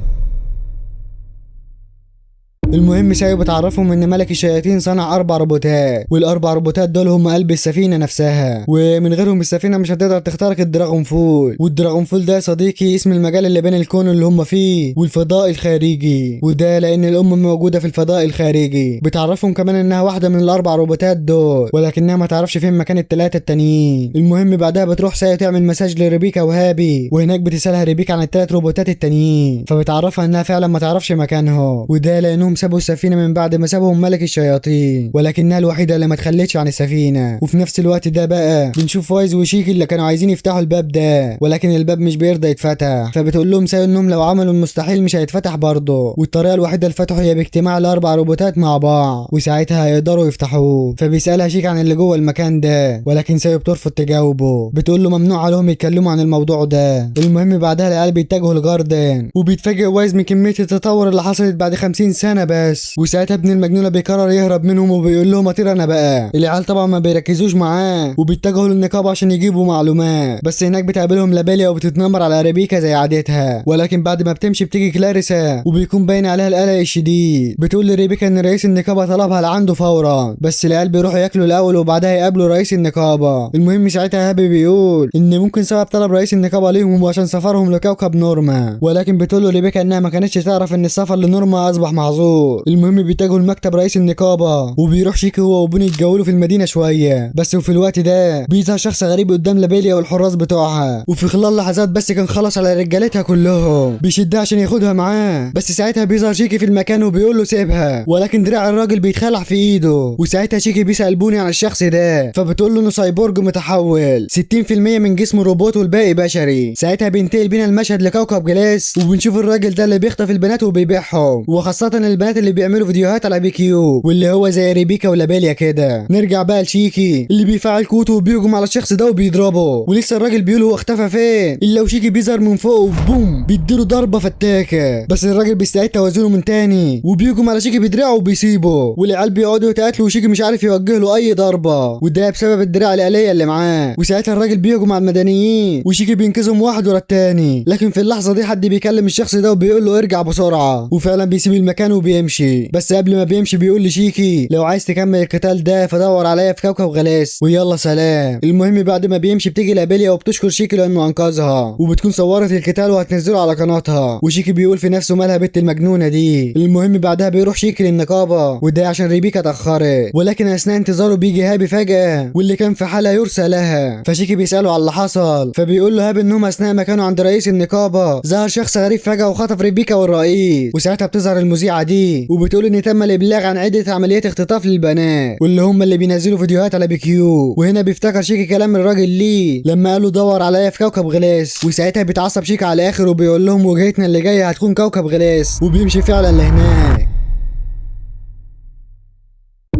المهم سايو بتعرفهم ان ملك الشياطين صنع 4 روبوتات، والاربع روبوتات دول هم قلب السفينه نفسها، ومن غيرهم السفينه مش هتقدر تخترق الدراغون فول. والدراغون فول ده يا صديقي اسم المجال اللي بين الكون اللي هم فيه والفضاء الخارجي، وده لان الام موجوده في الفضاء الخارجي. بتعرفهم كمان انها واحده من الاربع روبوتات دول، ولكنها ما تعرفش فين مكان الثلاثه التانيين. المهم بعدها بتروح سايو تعمل مساج لريبيكا وهابي، وهناك بتسالها ريبيكا عن ال3 روبوتات التانيين، فبتعرفها انها فعلا ما تعرفش مكانهم، وده لانهم سابوا السفينة من بعد ما سابهم ملك الشياطين، ولكنها الوحيدة اللي ما تخلتش عن السفينة. وفي نفس الوقت ده بقى بنشوف وايز وشيكي اللي كانوا عايزين يفتحوا الباب ده، ولكن الباب مش بيرضى يتفتح، فبتقول لهم سايو انهم لو عملوا المستحيل مش هيتفتح برضه، والطريقة الوحيدة لفتحه هي باجتماع ال4 روبوتات مع بعض، وساعتها هيقدروا يفتحوه. فبيسألها شيكي عن اللي جوه المكان ده، ولكن سايو بترفض تجاوبه، بتقول له ممنوع عليهم يتكلموا عن الموضوع ده. المهم بعدها العيال بيتجهوا لجاردن، وبيتفاجئ وايز من كمية التطور اللي حصلت بعد 50 سنة بس. وساعتها ابن المجنونه بيقرر يهرب منهم وبيقول لهم اطير انا بقى. العيال طبعا ما بيركزوش معاه وبيتجهوا للنقابه عشان يجيبوا معلومات، بس هناك بتقابلهم لابيليا وبتتنمر على ريبيكا زي عادتها، ولكن بعد ما بتمشي بتيجي كلاريسا وبيكون باين عليها القلق الشديد. بتقول لريبيكا ان رئيس النقابه طلبها لعنده فورا، بس العيال بيروحوا ياكلوا الاول وبعدها يقابلوا رئيس النقابه. المهم ساعتها هابي بيقول ان ممكن سبب طلب رئيس النقابه ليهم عشان سفرهم لكوكب نورما، ولكن بتقول له ريبيكا انها ما كانتش تعرف ان السفر لنورما اصبح محظور. المهم بيتجهوا لمكتب رئيس النقابه، وبيروح شيكي هو وبوني يتجولوا في المدينه شويه بس، وفي الوقت ده بيظهر شخص غريب قدام لابيليا والحراس بتوعها، وفي خلال لحظات بس كان خلص على رجالتها كلهم، بيشدها عشان ياخدها معاه، بس ساعتها بيظهر شيكي في المكان وبيقول له سيبها، ولكن دراع الراجل بيتخلع في ايده. وساعتها شيكي بيسال بوني عن الشخص ده، فبتقول له انه سايبورج متحول 60% من جسمه روبوت والباقي بشري. ساعتها بينتقل بينا المشهد لكوكب جلاس، وبنشوف الراجل ده اللي بيخطف البنات وبيبيعهم، وخاصه البنات اللي بيعملوا فيديوهات على بيكيو واللي هو زي ريبيكا ولابيليا كده. نرجع بقى لشيكي اللي بيفعل كوتو وبيهجم على الشخص ده وبيضربه، ولسه الراجل بيقول هو اختفى فين، الا وشيكي بيظهر من فوق وبوم بيديله ضربه فتاكه، بس الراجل بيستعيد توازنه من تاني وبيهجم على شيكي بدراعه وبيسيبه، والعيال بيقعدوا يتقاتلوا وشيكي مش عارف يوجه له اي ضربه، وده بسبب الدراع الآلية اللي معاه. وساعتها الراجل بيهجم على المدنيين وشيكي بينقذهم واحد ورا التاني، لكن في اللحظه دي حد بيكلم الشخص ده وبيقول له ارجع بسرعه، وفعلا بيسيب المكان وبيمشي. بس قبل ما بيمشي بيقول لشيكي لو عايز تكمل القتال ده فدور عليا في كوكب غلاس ويلا سلام. المهم بعد ما بيمشي بتيجي لابيليا وبتشكر شيكي لانه انقذها وبتكون صورت القتال وهتنزله على قناتها. وشيكي بيقول في نفسه مالها بنت المجنونه دي. المهم بعدها بيروح شيكي للنقابه وده عشان ريبيكا اتاخرت، ولكن اثناء انتظاره بيجي هابي فجاه واللي كان في حالها يرثى لها. فشيكي بيساله على اللي حصل فبيقول له هابي انهم اثناء ما كانوا عند رئيس النقابه ظهر شخص غريب فجاه وخطف ريبيكا والرئيس. وساعتها بتظهر المذيعه دي وبتقول ان تم الابلاغ عن عده عمليات اختطاف للبنات واللي هم اللي بينزلوا فيديوهات على بيكيو. وهنا بيفتكر شيكي كلام الراجل ليه لما قال له دور عليا في كوكب غلاس. وساعتها بيتعصب شيكي على الاخر وبيقول لهم وجهتنا اللي جايه هتكون كوكب غلاس وبيمشي فعلا لهناك.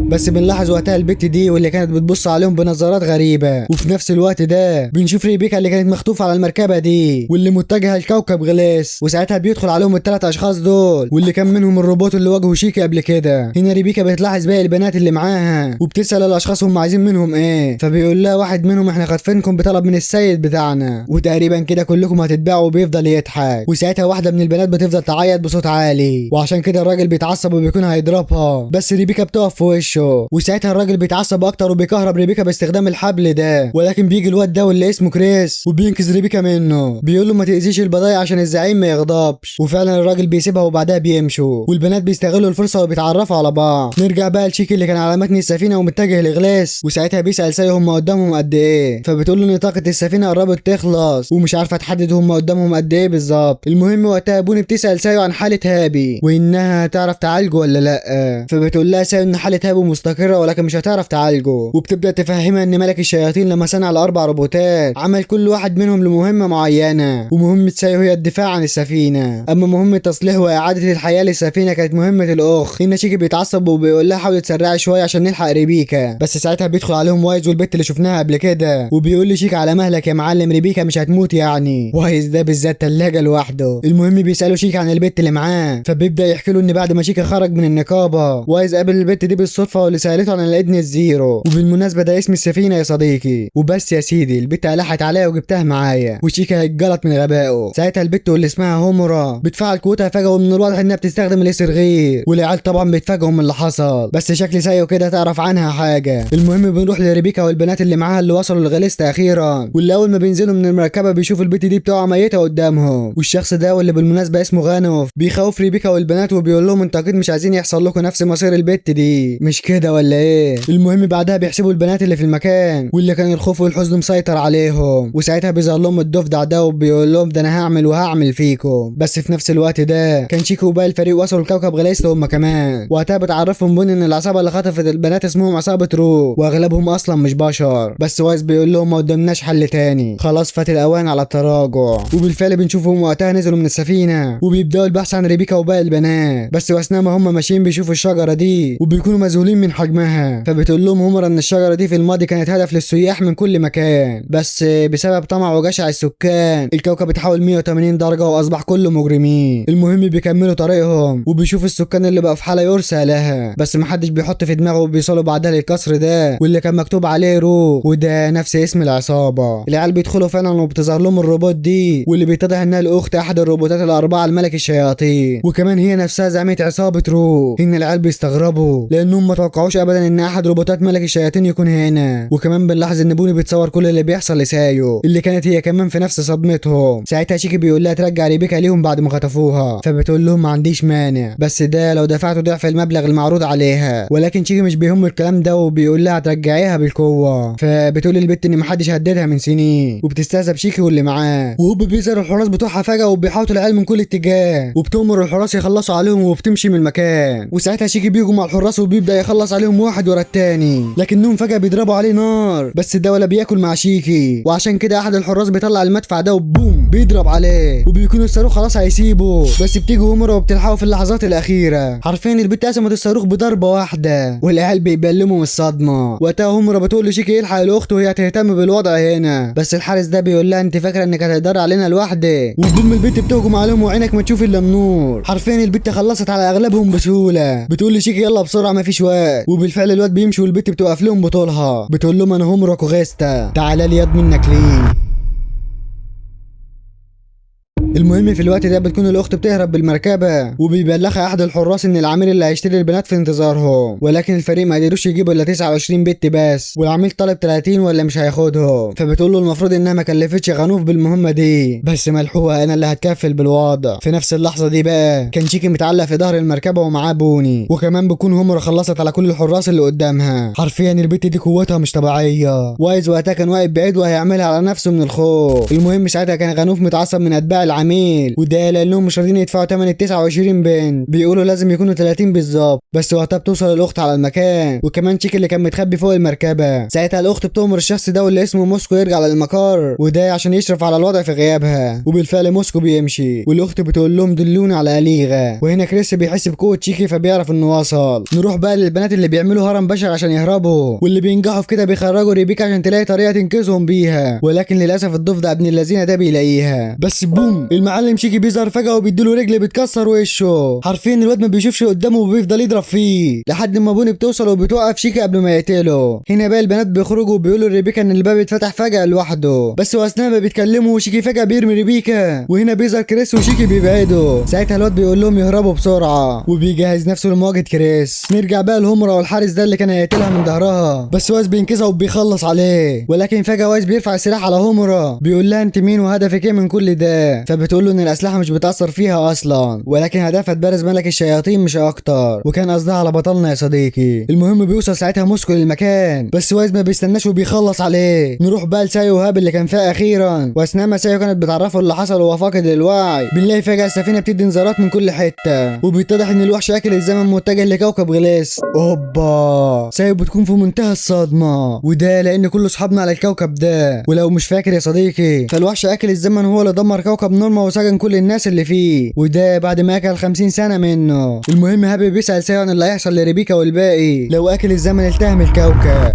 بس بنلاحظ وقتها البت دي واللي كانت بتبص عليهم بنظرات غريبه. وفي نفس الوقت ده بنشوف ريبيكا اللي كانت مخطوفه على المركبه دي واللي متجهه لكوكب غلاس. وساعتها بيدخل عليهم الثلاث اشخاص دول واللي كان منهم الروبوت اللي واجهوا شيكي قبل كده. هنا ريبيكا بتلاحظ باقي البنات اللي معاها وبتسال الاشخاص هم عايزين منهم ايه. فبيقول لها واحد منهم احنا خاطفينكم بطلب من السيد بتاعنا وتقريبا كده كلكم هتتباعوا. وبيفضل يضحك وساعتها واحده من البنات بتفضل تعيط بصوت عالي وعشان كده الراجل بيتعصب وبيكون هيضربها بس ريبيكا بتقف في وشه. وساعتها الراجل بيتعصب اكتر وبيكهرب ريبيكا باستخدام الحبل ده. ولكن بيجي الواد ده واللي اسمه كريس وبينقذ ريبيكا منه. بيقول له ما تاذيش البضايع عشان الزعيم ما يغضبش. وفعلا الراجل بيسيبها وبعدها بيمشوا والبنات بيستغلوا الفرصه وبيتعرفوا على بعض. نرجع بقى لشيكي اللي كان على متن السفينه ومتجه لغلاس. وساعتها بيسال ساي هم قدامهم قد ايه. فبتقول له ان طاقه السفينه قربت تخلص ومش عارفه تحدد هم قدامهم قد ايه بالظبط. المهم وقتها بوني بتسال ساي عن حاله هابي وانها تعرف تعالجه ولا لا. فبتقول لها ساي ان حاله هابي مستقره ولكن مش هتعرف تعالجه. وبتبدا تفهمها ان ملك الشياطين لما صنع الاربع روبوتات عمل كل واحد منهم لمهمه معينه ومهمه سايو هي الدفاع عن السفينه اما مهمه تصليح واعاده الحياه للسفينه كانت مهمه الاخ. هنا شيكي بيتعصب وبيقول لها حاولي تسرعي شويه عشان نلحق ريبيكا. بس ساعتها بيدخل عليهم وايز والبت اللي شفناها قبل كده وبيقول لي شيكي على مهلك يا معلم ريبيكا مش هتموت يعني. وايز ده بالذات تلاجه لوحده. المهم بيسالوا شيكي عن البت اللي معاه فبيبدا يحكي له ان بعد ما شيكي خرج من النقابه وايز قابل البت دي بالصدفه واللي سالته عن الادن الزيرو. وبالمناسبه ده اسم السفينه يا صديقي. وبس يا سيدي البت لحت عليا وجبتها معايا وشيكا اتجلط من غبائه. ساعتها البت واللي اسمها هومورا بتفعل قوتها فجاه ومن الواضح انها بتستخدم الاسرغير والعيال طبعا بيتفاجئوا من اللي حصل بس شكل سايو كده تعرف عنها حاجه. المهم بنروح لريبيكا والبنات اللي معاها اللي وصلوا لغاليستا اخيرا واللي اول ما بينزلوا من المركبه بيشوفوا البت دي بتقع ميته قدامهم. والشخص ده واللي بالمناسبه اسمه غانوف بيخوف ريبيكا والبنات وبيقول لهم انتوا اكيد مش عايزين يحصل لكم نفس مصير البت دي مش كده ولا ايه. المهم بعدها بيحسبوا البنات اللي في المكان واللي كان الخوف والحزن مسيطر عليهم. وساعتها بيظهر لهم الضفدع ده وبيقول لهم ده انا هعمل وهعمل فيكم. بس في نفس الوقت ده كان شيكو وباقي الفريق وصلوا لكوكب غلايستا هم كمان. وقتها بتعرفهم بوني ان العصابه اللي خطفت البنات اسمهم عصابه رو واغلبهم اصلا مش بشر. بس وايز بيقول لهم ما قدامناش حل تاني خلاص فات الاوان على التراجع. وبالفعل بنشوفهم وقتها نزلوا من السفينه وبيبداوا البحث عن ريبيكا وباقي البنات. بس واثناء ما هم ماشيين بيشوفوا الشجره دي وبيكونوا مذهولين من حجمها. فبتقول لهم هومرا ان الشجره دي في الماضي كانت هدف للسياح من كل مكان بس بسبب طمع وجشع السكان الكوكب اتحول 180 درجه واصبح كله مجرمين. المهم بيكملوا طريقهم وبيشوفوا السكان اللي بقى في حاله يرثى لها بس محدش بيحط في دماغه وبيوصلوا بعدها للقصر ده واللي كان مكتوب عليه روح وده نفس اسم العصابه. العيال بيدخلوا فعلا وبتظهر لهم الروبوت دي واللي بيتضح انها الاخت احد الروبوتات الاربعه الملك الشياطين وكمان هي نفسها زعيمه عصابه روح. ان العيال بيستغربوا لانهم ما توقعوش ابدا ان احد روبوتات ملك الشياطين يكون هنا. وكمان بنلاحظ ان بوني بتصور كل اللي بيحصل لسايو اللي كانت هي كمان في نفس صدمتهم. ساعتها شيكي بيقول لها ترجع ريبيكا ليهم بعد ما خطفوها فبتقول لهم ما عنديش مانع بس ده لو دفعتوا ضعف المبلغ المعروض عليها. ولكن شيكي مش بيهم الكلام ده وبيقول لها ترجعيها بالقوه. فبتقول للبت ان محدش هددها من سنين وبتستهزأ بشيكي واللي معاه. وهوب بيظهر الحراس بتوعها فجاه وبيحاوطوا العيال من كل اتجاه وبتأمر الحراس يخلصوا عليهم وبتمشي من المكان. وساعتها شيكي بيجوا مع الحراس وبيبدا يخلص عليهم واحد ورا التاني لكنهم فجاه بيضربوا عليه نار بس ده ولا بياكل مع شيكي. وعشان كده احد الحراس بيطلع المدفع ده وبوم بيضرب عليه وبيكون الصاروخ خلاص هيسيبه بس بتيجي هومرا وبتلحقه في اللحظات الاخيره. حرفيا البت قسمت الصاروخ بضربه واحده والعيال بيبلموا من الصدمه. وقتها هومرا بتقول لشيكي يلحق الاخت وهي هتهتم بالوضع هنا بس الحارس ده بيقول لها انت فاكره انك هتقدر علينا لوحدك وبوم البت بتهجم عليهم وعينك ما تشوف الا النور. حرفيا البت خلصت على اغلبهم بسهوله. بتقول لشيكي يلا بسرعه ما فيش وقت وبالفعل الواد بيمشي والبت بتوقف لهم بطولها بتقول لهم انا هومرا كوغيستا تعالى لي ياض منك ليه. المهم في الوقت ده بتكون الاخت بتهرب بالمركبه وبيبلغها احد الحراس ان العميل اللي هيشتري البنات في انتظارهم، ولكن الفريق ما قدروش يجيبوا الا 29 بت بس، والعميل طالب 30 ولا مش هياخدهم. فبتقول له المفروض انها ما كلفتش غنوف بالمهمه دي، بس ملحوقه انا اللي هتكفل بالوضع. في نفس اللحظه دي بقى كان شيكي متعلق في ظهر المركبه ومعاه بوني، وكمان بتكون هومورا خلصت على كل الحراس اللي قدامها. حرفيا البت دي قوتها مش طبيعيه. وايز وقتها كان واقف بعيد وهيعملها على نفسه من الخوف. المهم ساعتها كان غنوف متعصب من اتباع العميل، وده لانهم مش راضيين يدفعوا ثمن ال 29 بنت، بيقولوا لازم يكونوا 30 بالظبط. بس وقتها بتوصل الاخت على المكان، وكمان شيكي اللي كان متخبي فوق المركبه. ساعتها الاخت بتؤمر الشخص ده واللي اسمه موسكو يرجع للمقر، وده عشان يشرف على الوضع في غيابها. وبالفعل موسكو بيمشي، والاخت بتقول لهم دلوني على اليغا. وهنا كريس بيحس بقوه شيكي فبيعرف انه وصل. نروح بقى للبنات اللي بيعملوا هرم بشر عشان يهربوا، واللي بينجحوا في كده بيخرجوا ريبيكا عشان تلاقي طريقه تنقذهم بيها، ولكن للاسف الضفدع ابن اللذينه ده بيلاقيها. بس بوم، المعلم شيكي بيظهر فجاه وبيديله رجل بتكسر وشه. حرفيا الواد ما بيشوفش قدامه وبيفضل يضرب فيه لحد ما بوني بتوصل وبتوقف شيكي قبل ما يقتله. هنا بقى البنات بيخرجوا وبيقولوا لريبيكا ان الباب اتفتح فجاه لوحده، بس واثناء ما بيتكلموا شيكي فجاه بيرمي ريبيكا، وهنا بيظهر كريس وشيكي بيبعدوا. ساعتها الواد بيقول لهم يهربوا بسرعه وبيجهز نفسه لمواجهه كريس. نرجع بقى لهومورا والحارس ده اللي كان هيقتلها من ظهرها، بس وايز بينقذها وبيخلص عليه. ولكن فجاه وايز بيرفع السلاح على هومورا، بيقول لها انت مين وهدفك ايه من كل ده؟ فبتقول له ان الاسلحه مش بتاثر فيها اصلا، ولكن هدفها تبرز ملك الشياطين مش اكتر، وكان قصدها على بطلنا يا صديقي. المهم بيوصل ساعتها موسكو للمكان، بس وايز ما بيستناش وبيخلص عليه. نروح بقى لسايو وهاب اللي كان فيها اخيرا، واثناء ما سايو كانت بتعرفه اللي حصل وهو فاقد الوعي، بنلاقي فجاه السفينه بتدي انذارات من كل حته، وبيتضح ان الوحش اكل الزمن متجه لكوكب غليس. اوبا، سايو بتكون في منتهى الصدمه، وده لان كل اصحابنا على الكوكب ده. ولو مش فاكر يا صديقي فالوحش اكل الزمن هو اللي دمر كوكب نورما وسجن كل الناس اللي فيه، وده بعد ما اكل 50 سنه منه. المهم هابي بيسال سايو عن اللي هيحصل لريبيكا والباقي لو اكل الزمن التهم الكوكب،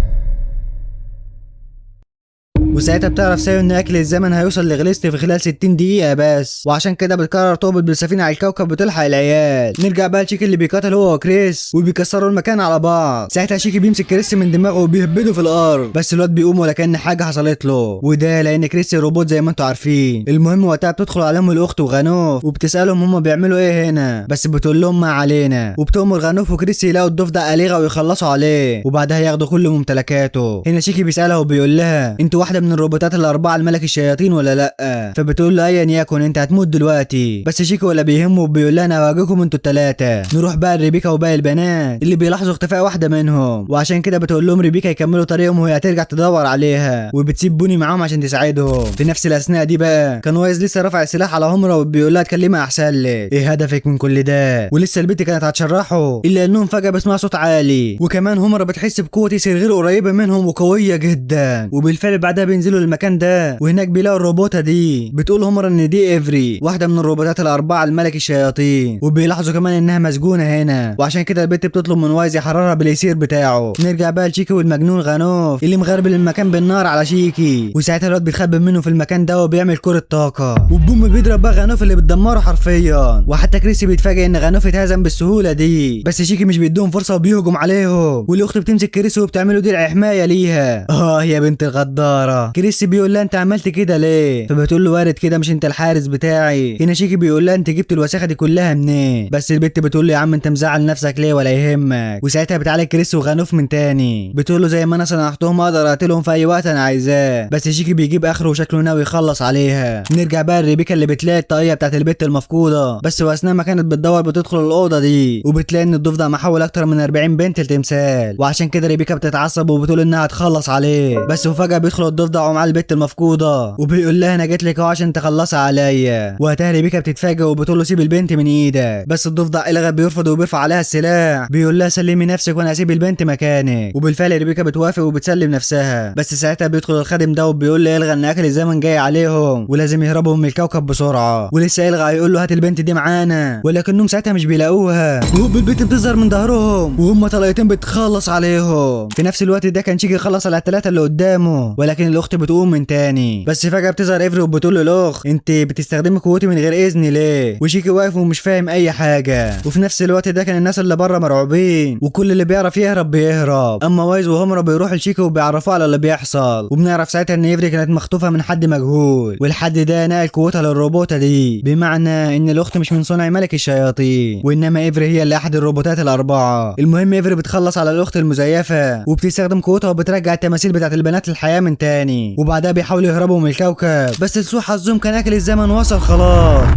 وساعتها بتعرف سايو ان اكل الزمن هيوصل لغليست في خلال 60 دقيقة بس، وعشان كده بتقرر تهبط بالسفينة على الكوكب وتلحق العيال. نرجع بقى لشيكي اللي بيقاتل هو وكريس وبيكسروا المكان على بعض. ساعتها شيكي بيمسك كريس من دماغه وبيهبده في الارض، بس الواد بيقوم ولا كأن حاجة حصلت له، وده لان كريس روبوت زي ما انتوا عارفين. المهم وقتها بتدخل عليهم الاخت وغنوف وبتسألهم هم بيعملوا ايه هنا، بس بتقول لهم ما علينا، وبتأمر غنوف وكريس يلاقوا الضفدع أليغا ويخلصوا عليه وبعدها ياخدوا كل ممتلكاته. هنا شيكي بيسألها وبيقول لها انت واحدة من الروبوتات الاربعه الملك الشياطين ولا لا؟ فبتقول له ايا يكن انت هتموت دلوقتي، بس شيكي ولا بيهمه وبيقول لها انا هواجهكم انتوا الثلاثه. نروح بقى لريبيكا وباقي البنات اللي بيلاحظوا اختفاء واحده منهم، وعشان كده بتقول لهم ريبيكا يكملوا طريقهم وهي هترجع تدور عليها، وبتسيب بوني معاهم عشان تساعدهم. في نفس الاثناء دي بقى كان وايز لسه رافع السلاح على هومورا وبيقول لها اتكلمي احسن لك، ايه هدفك من كل ده؟ ولسه البنت كانت هتشرحه الا انهم فجاه بيسمعوا صوت عالي، وكمان هومورا بتحس بقوه يصير غير قريبه منهم وقويه جدا. وبالفعل بعدها بينزلوا للمكان ده، وهناك بيلاقوا الروبوتة دي. بتقول هومورا ان دي افري واحدة من الروبوتات الاربعة الملك الشياطين، وبيلاحظوا كمان انها مسجونة هنا، وعشان كده البنت بتطلب من وايز يحررها باليسير بتاعه. نرجع بقى لشيكي والمجنون غنوف اللي مغربل المكان بالنار على شيكي، وساعتها الواد بيتخبى منه في المكان ده وبيعمل كرة طاقة، وبوم بيضرب بقى غنوف اللي بتدمره حرفيا. وحتى كريسي بيتفاجئ ان غنوف اتهزم بالسهولة دي، بس شيكي مش بيديهم فرصة وبيهجم عليهم، والاخت بتمسك كريسي وبتعمله درع حماية ليها. يا بنت الغدارة. كريسي بيقول لها انت عملت كده ليه؟ فبتقول له وارد كده مش انت الحارس بتاعي. هنا شيكي بيقول لها انت جبت الوساخه دي كلها منين؟ بس البت بتقول له يا عم انت مزعل نفسك ليه ولا يهمك. وساعتها بتعالج كريس وغنوف من تاني، بتقول له زي ما انا صنعتهم اقدر اقتلهم في اي وقت انا عايزاه، بس شيكي بيجيب اخره وشكله ناوي يخلص عليها. نرجع بقى لريبيكا اللي بتلاقي الطاقيه بتاعت البت المفقوده، بس واثناء ما كانت بتدور بتدخل الاوضه دي وبتلاقي ان الضفدع محول اكتر من 40 بنت لتمثال، وعشان كده ريبيكا بتتعصب وبتقول انها هتخلص عليه، بس وفجاه بيدخل الضفدع ومعاه البت المفقوده وبيقول لها انا جيت لك اهو عشان تخلصها عليا. وقتها ريبيكا بتتفاجئ وبتقول له سيب البنت من ايدك، بس الضفدع الغى بيرفض وبيرفع عليها السلاح، بيقول لها سلمي نفسك وانا هسيب البنت مكانك. وبالفعل ريبيكا بتوافق وبتسلم نفسها، بس ساعتها بيدخل الخادم ده وبيقول له الغى ان اكل الزمن جاي عليهم ولازم يهربوا من الكوكب بسرعه، ولسه الغى هيقول له هات البنت دي معانا، ولكنهم ساعتها مش بيلاقوها، وهوب البنت بتظهر من ظهرهم وهم طلقتين بتخلص عليهم. في نفس الوقت ده كان شيكي خلص على الثلاثه اللي قدامه، ولكن الاخت بتقوم من تاني. بس فجاه بتظهر افري وبتقول له الاخت انت بتستخدمي قوتي من غير اذني ليه؟ وشيكي واقف ومش فاهم اي حاجه. وفي نفس الوقت ده كان الناس اللي بره مرعوبين وكل اللي بيعرف يهرب بيهرب. اما وايز وهومرا بيروحوا لشيكي وبيعرفوه على اللي بيحصل. وبنعرف ساعتها ان افري كانت مخطوفه من حد مجهول والحد ده نقل قوتها للروبوتة دي، بمعنى ان الاخت مش من صنع ملك الشياطين وانما افري هي اللي احد الروبوتات الاربعه. المهم افري بتخلص على الاخت المزيفه وبتستخدم قوتها وبترجع التماثيل بتاعت البنات للحياه من تاني. وبعدها بيحاولوا يهربوا من الكوكب بس لسوء حظهم كان اكل الزمن وصل خلاص.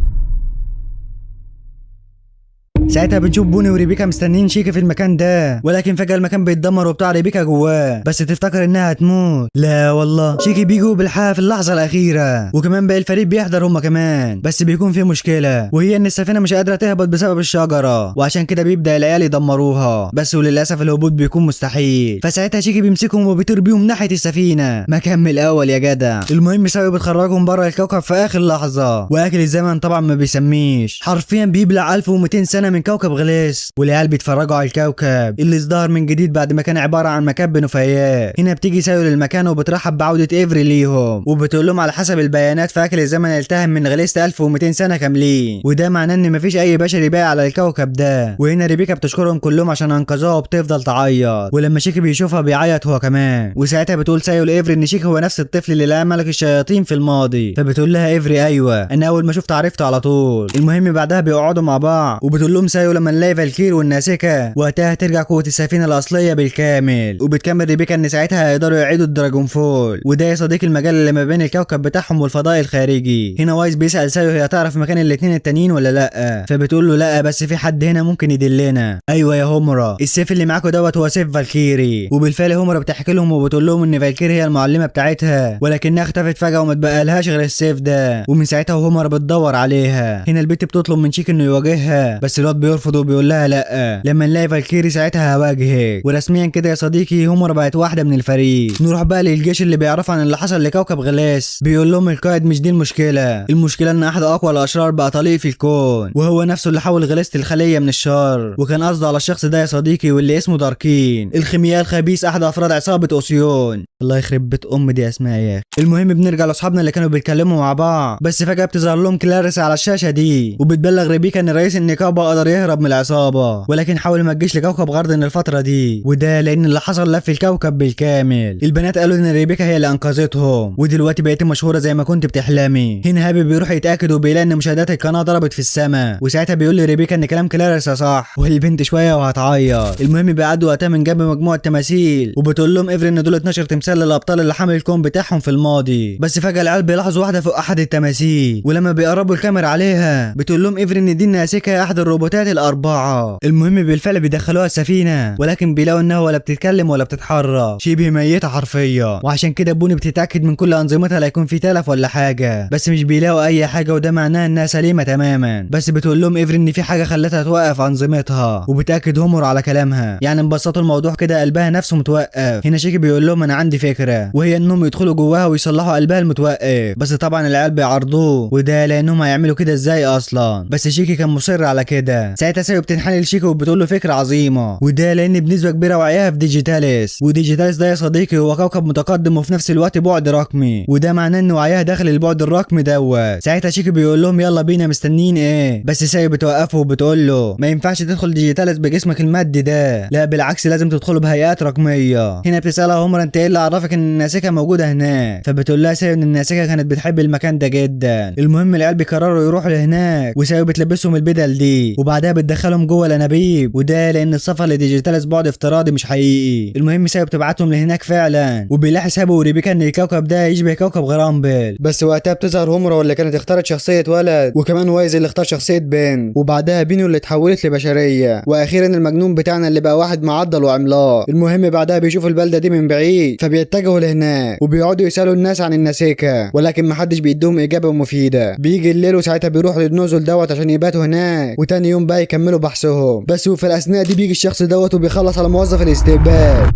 ساعتها بنشوف بوني وريبيكا مستنيين شيكي في المكان ده، ولكن فجأة المكان بيتدمر وبتاع ريبيكا جواه بس تفتكر انها هتموت. لا والله شيكي بيجوا بالحق في اللحظة الأخيرة وكمان باقي الفريق بيحضر هما كمان. بس بيكون في مشكلة وهي ان السفينة مش قادرة تهبط بسبب الشجرة وعشان كده بيبدأ العيال يدمروها بس وللأسف الهبوط بيكون مستحيل. فساعتها شيكي بيمسكهم وبيطير بيهم ناحية السفينة. ما كمل أول يا جدع. المهم ساوي بتخرجهم بره الكوكب في آخر لحظة واكل الزمن طبعا ما بيسميش، حرفيا بيبلع 1200 سنة من كوكب غليس. والعيال بيتفرجوا على الكوكب اللي ازدهر من جديد بعد ما كان عبارة عن مكان بنفايات. هنا بتيجي سايو للمكان وبترحب بعودة افري ليهم وبتقول لهم على حسب البيانات فاكل الزمن التهم من غليس 1200 سنة كاملين وده معناه ان مفيش اي بشري باقي على الكوكب ده. وهنا ريبيكا بتشكرهم كلهم عشان انقذوها وبتفضل تعيط ولما شيكي بيشوفها بيعيط هو كمان. وساعتها بتقول سايو لافري ان شيكي هو نفس الطفل اللي لقى ملك الشياطين في الماضي. فبتقول لها افري ايوه انا اول ما شفت عرفته على طول. المهم بعدها بيقعدوا مع بعض وبتقول لهم سايو لما نلاقي فالكير والناسكة وقتها ترجع قوة السفينة الأصلية بالكامل. وبتكمل ريبيكا إن ساعتها هيقدروا يعيدوا الدراجون فول وده يا صديقي المجال اللي ما بين الكوكب بتاعهم والفضاء الخارجي. هنا وايز بيسأل سايو هي تعرف مكان الاتنين التانيين ولا لأ؟ فبتقول له لأ بس في حد هنا ممكن يدلنا. أيوة يا هومرا السيف اللي معاكوا دوت هو سيف فالكيري. وبالفعل هومرا بتحكي لهم وبتقول لهم إن فالكيري هي المعلمة بتاعتها ولكنها اختفت فجأة وما تبقالهاش غير السيف ده. ومن ساعتها هومرا بتدور عليها. هنا البنت بتطلب من شيك إنه يواجهها بس الواد بيرفض وبيقول لها لأ لما نلاقي فالكيري ساعتها هواجهك. ورسميا كده يا صديقي هومرا بقت واحده من الفريق. نروح بقى للجيش اللي بيعرف عن اللي حصل لكوكب غلاس. بيقول لهم القائد مش دي المشكله ان احد اقوى الاشرار بقى طليق في الكون وهو نفسه اللي حول غلاس الخليه من الشر وكان قصده على الشخص ده يا صديقي واللي اسمه داركين الخيميائي الخبيث احد افراد عصابه اوسيون. الله يخرب بيت دي اسماء يا اخي. المهم بنرجع لاصحابنا اللي كانوا بيتكلموا مع بعض بس فجاه بتظهر لهم كلاريس على الشاشه دي وبتبلغ ريبيكا ان رئيس النقابه قدر يهرب من العصابه ولكن حاول ما تجيش لكوكب غاردن الفتره دي وده لان اللي حصل لف الكوكب بالكامل. البنات قالوا ان ريبيكا هي اللي انقذتهم ودلوقتي بقيت مشهوره زي ما كنت بتحلمي. هنا هابي بيروح يتاكد وبيلاقي ان مشاهدات القناه ضربت في السماء وساعتها بيقول لريبيكا ان كلام كلاريس صح والبنت شويه وهتعيط. المهم بيعدوا وقتها من جنب مجموعه تماثيل وبتقول لهم افري ان دول 12 تمثال للابطال اللي حمل الكون بتاعهم في الماضي. بس فجاه العيال بيلاحظوا واحده فوق احد التماثيل ولما بيقربوا الكاميرا عليها بتقول لهم افري ان دي الناسكه احد الروبوتات الاربعه. المهم بالفعل بيدخلوها السفينه ولكن بيلاقوا انها ولا بتتكلم ولا بتتحرك شبه ميته حرفيا وعشان كده بوني بتتاكد من كل انظمتها لا يكون في تلف ولا حاجه بس مش بيلاقوا اي حاجه وده معناه انها سليمه تماما. بس بتقول لهم افري ان في حاجه خلتها توقف انظمتها وبتاكد هومر على كلامها يعني مبسطوا الموضوع كده قلبها نفسه متوقف. هنا شيكي بيقول لهم انا عندي فكره وهي انهم يدخلوا جواها ويصلحوا قلبها المتوقف بس طبعا العيال بيعارضوه وده لانهم هيعملوا كده ازاي اصلا. بس شيكي كان مصر على كده. ساعتها سايو بتنحني لشيكي وبتقول له فكره عظيمه وده لان بنسبه كبيره وعيها في ديجيتاليس وديجيتاليس ده يا صديقي هو كوكب متقدم وفي نفس الوقت بعد رقمي وده معناه انه وعيها داخل البعد الرقمي دوت. ساعتها شيكي بيقول لهم يلا بينا مستنيين ايه بس سايو بتوقفه وبتقول له ما ينفعش تدخل ديجيتاليس بجسمك المادي ده لا بالعكس لازم تدخله بهيئات رقميه. هنا بتسالها هومر انت ايه اللي عرفك ان الناسكه موجوده هناك؟ فبتقول لها سايو ان الناسكه كانت بتحب المكان ده جدا. المهم العيال بيقرروا يروحوا لهناك وسايو بتلبسهم البدل دي وبعدها بتدخلهم جوه الانابيب وده لان السفر لديجيتاليس بعد افتراضي مش حقيقي. المهم سايو بتبعتهم لهناك فعلا وبيلاحظ هابو وريبيكا ان الكوكب ده يشبه كوكب غرامبل بس وقتها بتظهر هومرا واللي كانت اختارت شخصيه ولد وكمان وايز اللي اختار شخصيه بين وبعدها بينو اللي اتحولت لبشريه واخيرا المجنون بتاعنا اللي بقى واحد معضل وعملاق. المهم بعدها بيشوفوا البلده دي من بعيد فبيتجهوا لهناك وبيقعدوا يسالوا الناس عن الناسكه ولكن محدش بيديهم اجابه مفيده. بيجي الليل وساعتها بيروحوا للنزل دوت عشان يباتوا هناك وتاني يوم بقى يكملوا بحثهم بس وفي الاثناء دي بيجي الشخص دوت وبيخلص على موظف الاستقبال.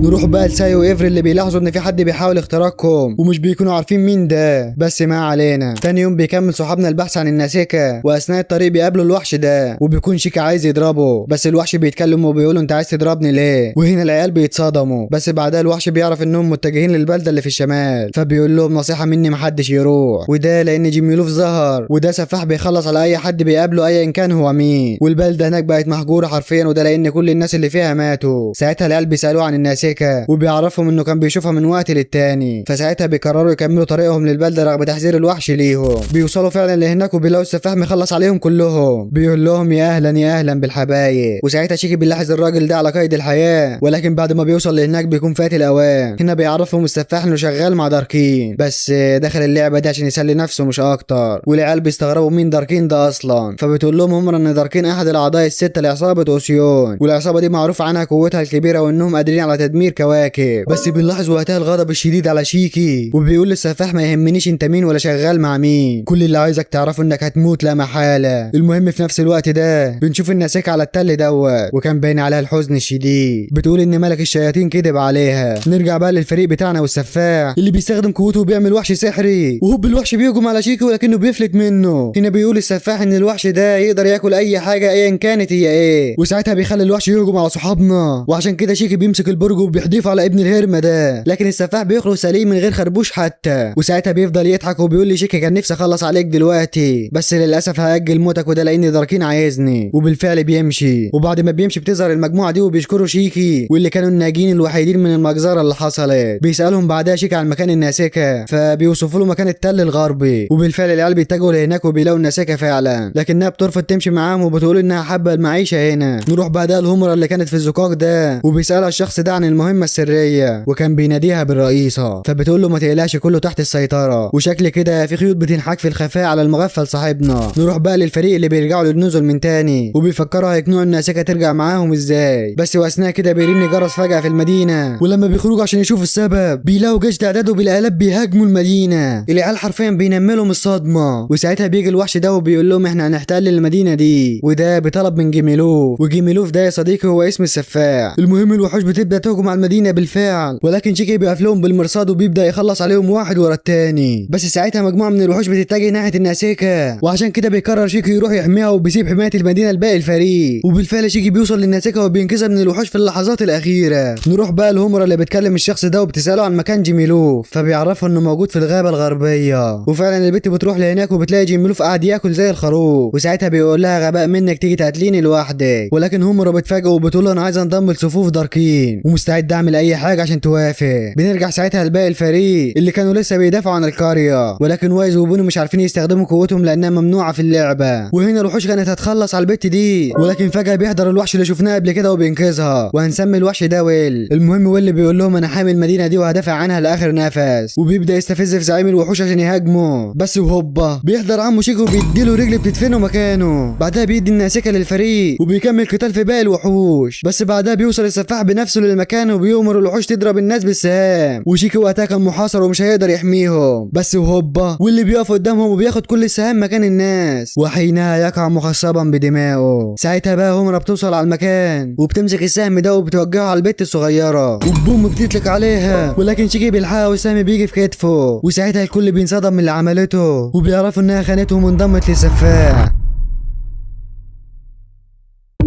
نروح بقى لساي وإيفري اللي بيلاحظوا ان في حد بيحاول اختراقهم ومش بيكونوا عارفين مين ده، بس ما علينا. تاني يوم بيكمل صحابنا البحث عن الناسيكا، واثناء الطريق بيقابلوا الوحش ده وبيكون شيكا عايز يضربه، بس الوحش بيتكلم وبيقول انت عايز تضربني ليه؟ وهنا العيال بيتصدموا، بس بعدها الوحش بيعرف انهم متجهين للبلده اللي في الشمال، فبيقول لهم نصيحه مني محدش يروح، وده لان جيميلوف ظهر وده سفاح بيخلص على اي حد بيقابله ايا كان هو مين، والبلده هناك بقت مهجوره حرفيا، وده لان كل الناس اللي فيها ماتوا. ساعتها العيال بيسالوه عن الناسيكا وبيعرفهم انه كان بيشوفها من وقت للتاني، فساعتها بيقرروا يكملوا طريقهم للبلده رغم تحذير الوحش ليهم. بيوصلوا فعلا لهناك وبيلاقوا السفاح مخلص عليهم كلهم، بيقول لهم يا اهلا يا اهلا بالحبايب. وساعتها شيكي بيلاحظ الراجل ده على قيد الحياه، ولكن بعد ما بيوصل لهناك بيكون فات الاوان. هنا بيعرفهم السفاح انه شغال مع داركين، بس دخل اللعبه دي عشان يسلي نفسه مش اكتر، والعيال بيستغربوا مين داركين ده اصلا، فبتقول لهم هم ان داركين احد الاعضاء السته لعصابه اوسيون، والعصابه دي معروف عنها قوتها الكبيره وانهم قادرين على تدمير كواكب. بس بنلاحظ وقتها الغضب الشديد على شيكي، وبيقول للسفاح ما يهمنيش انت مين ولا شغال مع مين، كل اللي عايزك تعرفه انك هتموت لا محاله. المهم في نفس الوقت ده بنشوف الناسيكا على التل دوت، وكان باين عليها الحزن الشديد، بتقول ان ملك الشياطين كذب عليها. نرجع بقى للفريق بتاعنا والسفاح اللي بيستخدم قوته وبيعمل وحش سحري، وهوب الوحش بيهجم على شيكي ولكنه بيفلت منه. هنا بيقول السفاح ان الوحش ده يقدر ياكل اي حاجه ايا كانت هي ايه، وساعتها بيخلي الوحش يهجم على صحابنا، وعشان كده شيكي بيمسك البرج وبيحدف على ابن الهرمه ده، لكن السفاح بيخرج سليم من غير خربوش حتى. وساعتها بيفضل يضحك وبيقول لي شيكي كان نفسي اخلص عليك دلوقتي، بس للاسف هاجل موتك وده لان داركين عايزني. وبالفعل بيمشي، وبعد ما بيمشي بتظهر المجموعه دي وبيشكروا شيكي واللي كانوا الناجين الوحيدين من المجزره اللي حصلت. بيسالهم بعدها شيكي عن مكان الناسيكا، فبيوصفوا له مكان التل الغربي، وبالفعل العيال بيتجهوا لهناك وبيلاقوا الناسيكا فعلا، لكنها بترفض تمشي معاهم وبتقول انها حابه المعيشه هنا. نروح بعدها الهمره اللي كانت في الزقاق ده، وبيسالها الشخص ده عن المهمه السريه، وكان بيناديها بالرئيسه، فبتقول له ما تقلقش كله تحت السيطره، وشكل كده في خيوط بتنحك في الخفاء على المغفل صاحبنا. نروح بقى للفريق اللي بيرجعوا للنزل من تاني، وبيفكروا هيقنعوا الناسيكا ترجع معاهم ازاي، بس واثناء كده بيرن جرس فجاه في المدينه، ولما بيخرجوا عشان يشوفوا السبب بيلاقوا جيش تعداده بالالاف بيهاجموا المدينه. العيال حرفيا بينملوا من الصدمه، وساعتها بيجي الوحش ده وبيقول لهم احنا هنحتل المدينه دي، وده بطلب من جيميلوف، وجيميلوف ده يا صديقي هو اسم السفاح. المهم الوحوش بتبدا تهجم على المدينه بالفعل، ولكن شيكي بيقف لهم بالمرصاد وبيبدا يخلص عليهم واحد ورا التاني، بس ساعتها مجموعه من الوحوش بتتجه ناحيه الناسيكا، وعشان كده بيقرر شيكي يروح يحميها وبيسيب حمايه المدينه لباقي الفريق. وبالفعل شيكي بيوصل للناسيكا وبينقذها من الوحوش في اللحظات الاخيره. نروح بقى الهمره اللي بتكلم الشخص ده وبتساله عن مكان جيميلوف، فبيعرفها انه موجود في الغابه الغربيه، وفعلا البنت بتروح لهناك وبتلاقي جيميلوف قاعد ياكل زي الخروف، وساعتها بيقول لها غباء منك تيجي تقتليني لوحدك، ولكن همره بتفاجئه وبتقول له انا عايز انضم لصفوف داركين ومستعد اعمل اي حاجه عشان توافق. بنرجع ساعتها لباقي الفريق اللي كانوا لسه بيدافعوا عن القريه، ولكن وايز وبونو مش عارفين يستخدموا قوتهم لانها ممنوعه في اللعبه، وهنا الوحوش كانت هتخلص على البت دي، ولكن فجاه بيحضر الوحش اللي شفناه قبل كده وبينقذها، وهنسمي الوحش ده ويل. المهم ويل بيقول لهم انا حامي المدينه دي وهدافع عنها لاخر نفس، وبيبدا يستفز في زعيم الوحوش عشان يهاجمه، بس وهوبا بيحضر عمو شيكو وبيديله رجل بتدفنه مكانه. بعدها بيدي الناسيكا للفريق وبيكمل قتال في باقي الوحوش، بس بعدها بيوصل السفاح بنفسه للمكان وبيؤمر الوحوش تضرب الناس بالسهام، وشيكو وقتها كان محاصر ومش هيقدر يحميهم، بس وهوبا واللي بيقف قدامهم وبياخد كل السهام مكان الناس، وحينها يقع مخصبا بدمائه. ساعتها بقى همرة بتوصل على المكان وبتمسك السهم ده وبتوجهه على البت الصغيره، وبوم بتطلق عليها، ولكن شيكي بيلحقها والسهم بيجي في كتفه، وساعتها الكل بينصدم من اللي عملته وبيعرفوا انها خانتهم وانضمت للسفاح.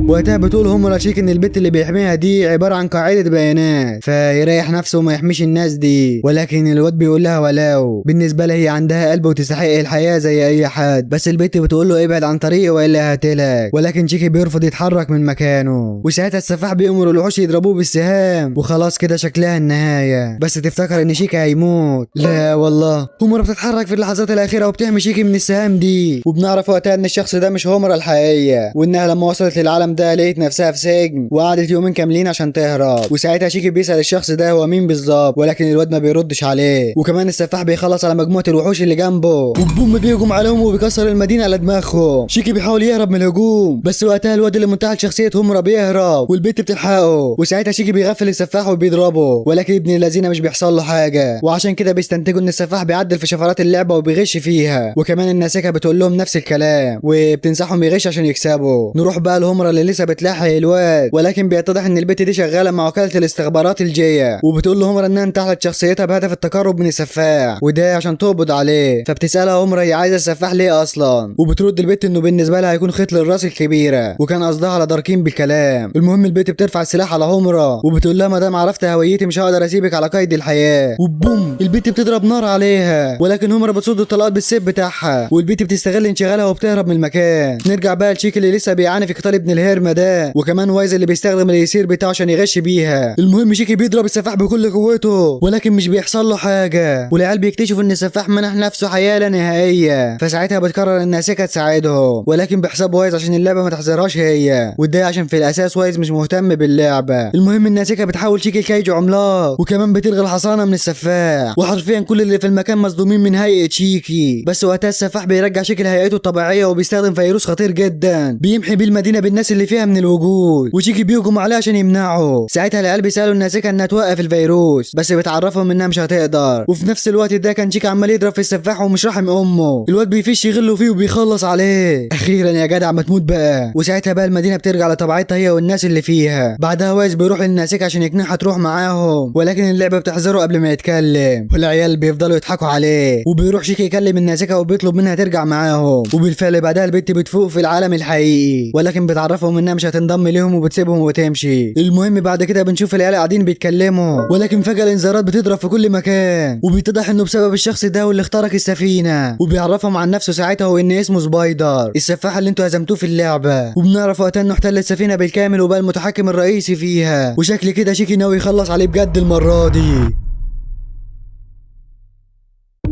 وقتها بتقول هم شيك ان البت اللي بيحميها دي عباره عن قاعده بيانات، فيريح نفسه وما يحميش الناس دي، ولكن الواد بيقول لها ولاو بالنسبه لها هي عندها قلب وتستحق الحياه زي اي حد، بس البت بتقول له ابعد عن طريقي والا هقتلك، ولكن شيكي بيرفض يتحرك من مكانه، وساعتها السفاح بيأمر الوحوش يضربوه بالسهام، وخلاص كده شكلها النهايه، بس تفتكر ان شيكي هيموت. لا والله همرة بتتحرك في اللحظات الاخيره وبتحمي شيكي من السهام دي، وبنعرف وقتها ان الشخص ده مش همرة الحقيقيه، وانها لما وصلت للعالم ده لقيت نفسها في سجن وقعدت يومين كاملين عشان تهرب، وساعتها شيكي بيسأل الشخص ده هو مين بالظبط، ولكن الواد ما بيردش عليه، وكمان السفاح بيخلص على مجموعه الوحوش اللي جنبه وبوم بيهجم عليهم وبيكسر المدينه على دماغهم. شيكي بيحاول يهرب من الهجوم، بس وقتها الواد اللي منتحل شخصيه همرة بيهرب والبت بتلحقه، وساعتها شيكي بيغفل السفاح وبيضربه، ولكن ابن الذين مش بيحصل له حاجه، وعشان كده بيستنتجوا ان السفاح بيعدل في شفرات اللعبه وبيغش فيها، وكمان الناسيكا بتقول لهم نفس الكلام وبتنصحهم يغش عشان يكسبوا. نروح بقى لهمرة اللي اللي لسه بتلاحق الواد، ولكن بيتضح ان البت دي شغاله مع وكاله الاستخبارات الجايه، وبتقول له همرة انها انتحلت شخصيتها بهدف التقرب من السفاح وده عشان تقبض عليه. فبتسالها همرة هي عايزه السفاح ليه اصلا، وبترد البت انه بالنسبه لها هيكون خيط للراس الكبيره، وكان قصدها على داركين بالكلام. المهم البت بترفع السلاح على همرة وبتقول لها ما دام عرفت هويتي مش هقدر اسيبك على قيد الحياه، وبوم البت بتضرب نار عليها، ولكن همرة بتصد الطلقات بالسيف بتاعها، والبت بتستغل انشغالها وبتهرب من المكان. نرجع بقى لشيك اللي لسه بيعاني في قتال ابن الهرمه ده، وكمان وايز اللي بيستخدم اليسير بتاعه عشان يغش بيها. المهم شيكي بيضرب السفاح بكل قوته ولكن مش بيحصل له حاجه، والعيال بيكتشفوا ان السفاح منح نفسه حياه لا نهائيه. فساعتها بتقرر ان سيكا تساعدهم، ولكن بحساب وايز عشان اللعبه ما تحذرهاش هي، وده عشان في الاساس وايز مش مهتم باللعبه. المهم ان سيكا بتحاول شيكي كايجو عملاق، وكمان بتلغي الحصانه من السفاح، وحرفيا كل اللي في المكان مصدومين من هيئه شيكي. بس وقتها السفاح بيرجع شيكي لهيئته الطبيعيه، وبيستخدم فيروس خطير جدا بيمحي بيه المدينه بالناس اللي فيها من الوجود، وشيكي بيهجم عليه عشان يمنعه. ساعتها العيال بيسالوا الناسكه انها توقف الفيروس، بس بتعرفهم انها مش هتقدر. وفي نفس الوقت ده كان شيكي عمال يضرب في السفاح ومش راحم امه، الواد بيفش يغله فيه وبيخلص عليه. اخيرا يا جدع ما تموت بقى. وساعتها بقى المدينه بترجع لطبيعتها هي والناس اللي فيها. بعدها وايز بيروح للناسكه عشان يقنعها تروح معاهم، ولكن اللعبه بتحذره قبل ما يتكلم، والعيال بيفضلوا يضحكوا عليه. وبيروح شيكي يكلم الناسكه وبيطلب منها ترجع معاهم، وبالفعل بعدها البت بتفوق في العالم الحقيقي، ولكن بتعرفهم انها مش هتنضم ليهم وبتسيبهم وتمشي. المهم بعد كده بنشوف العيال قاعدين بيتكلموا، ولكن فجاه الانذارات بتضرب في كل مكان، وبيتضح انه بسبب الشخص ده واللي اخترق السفينه. وبيعرفهم عن نفسه ساعتها وان اسمه سبايدر السفاح اللي انتوا هزمتوه في اللعبه. وبنعرف وقتها انه احتل السفينه بالكامل وبقى المتحكم الرئيسي فيها، وشكل كده شيكي ناوي يخلص عليه بجد المره دي.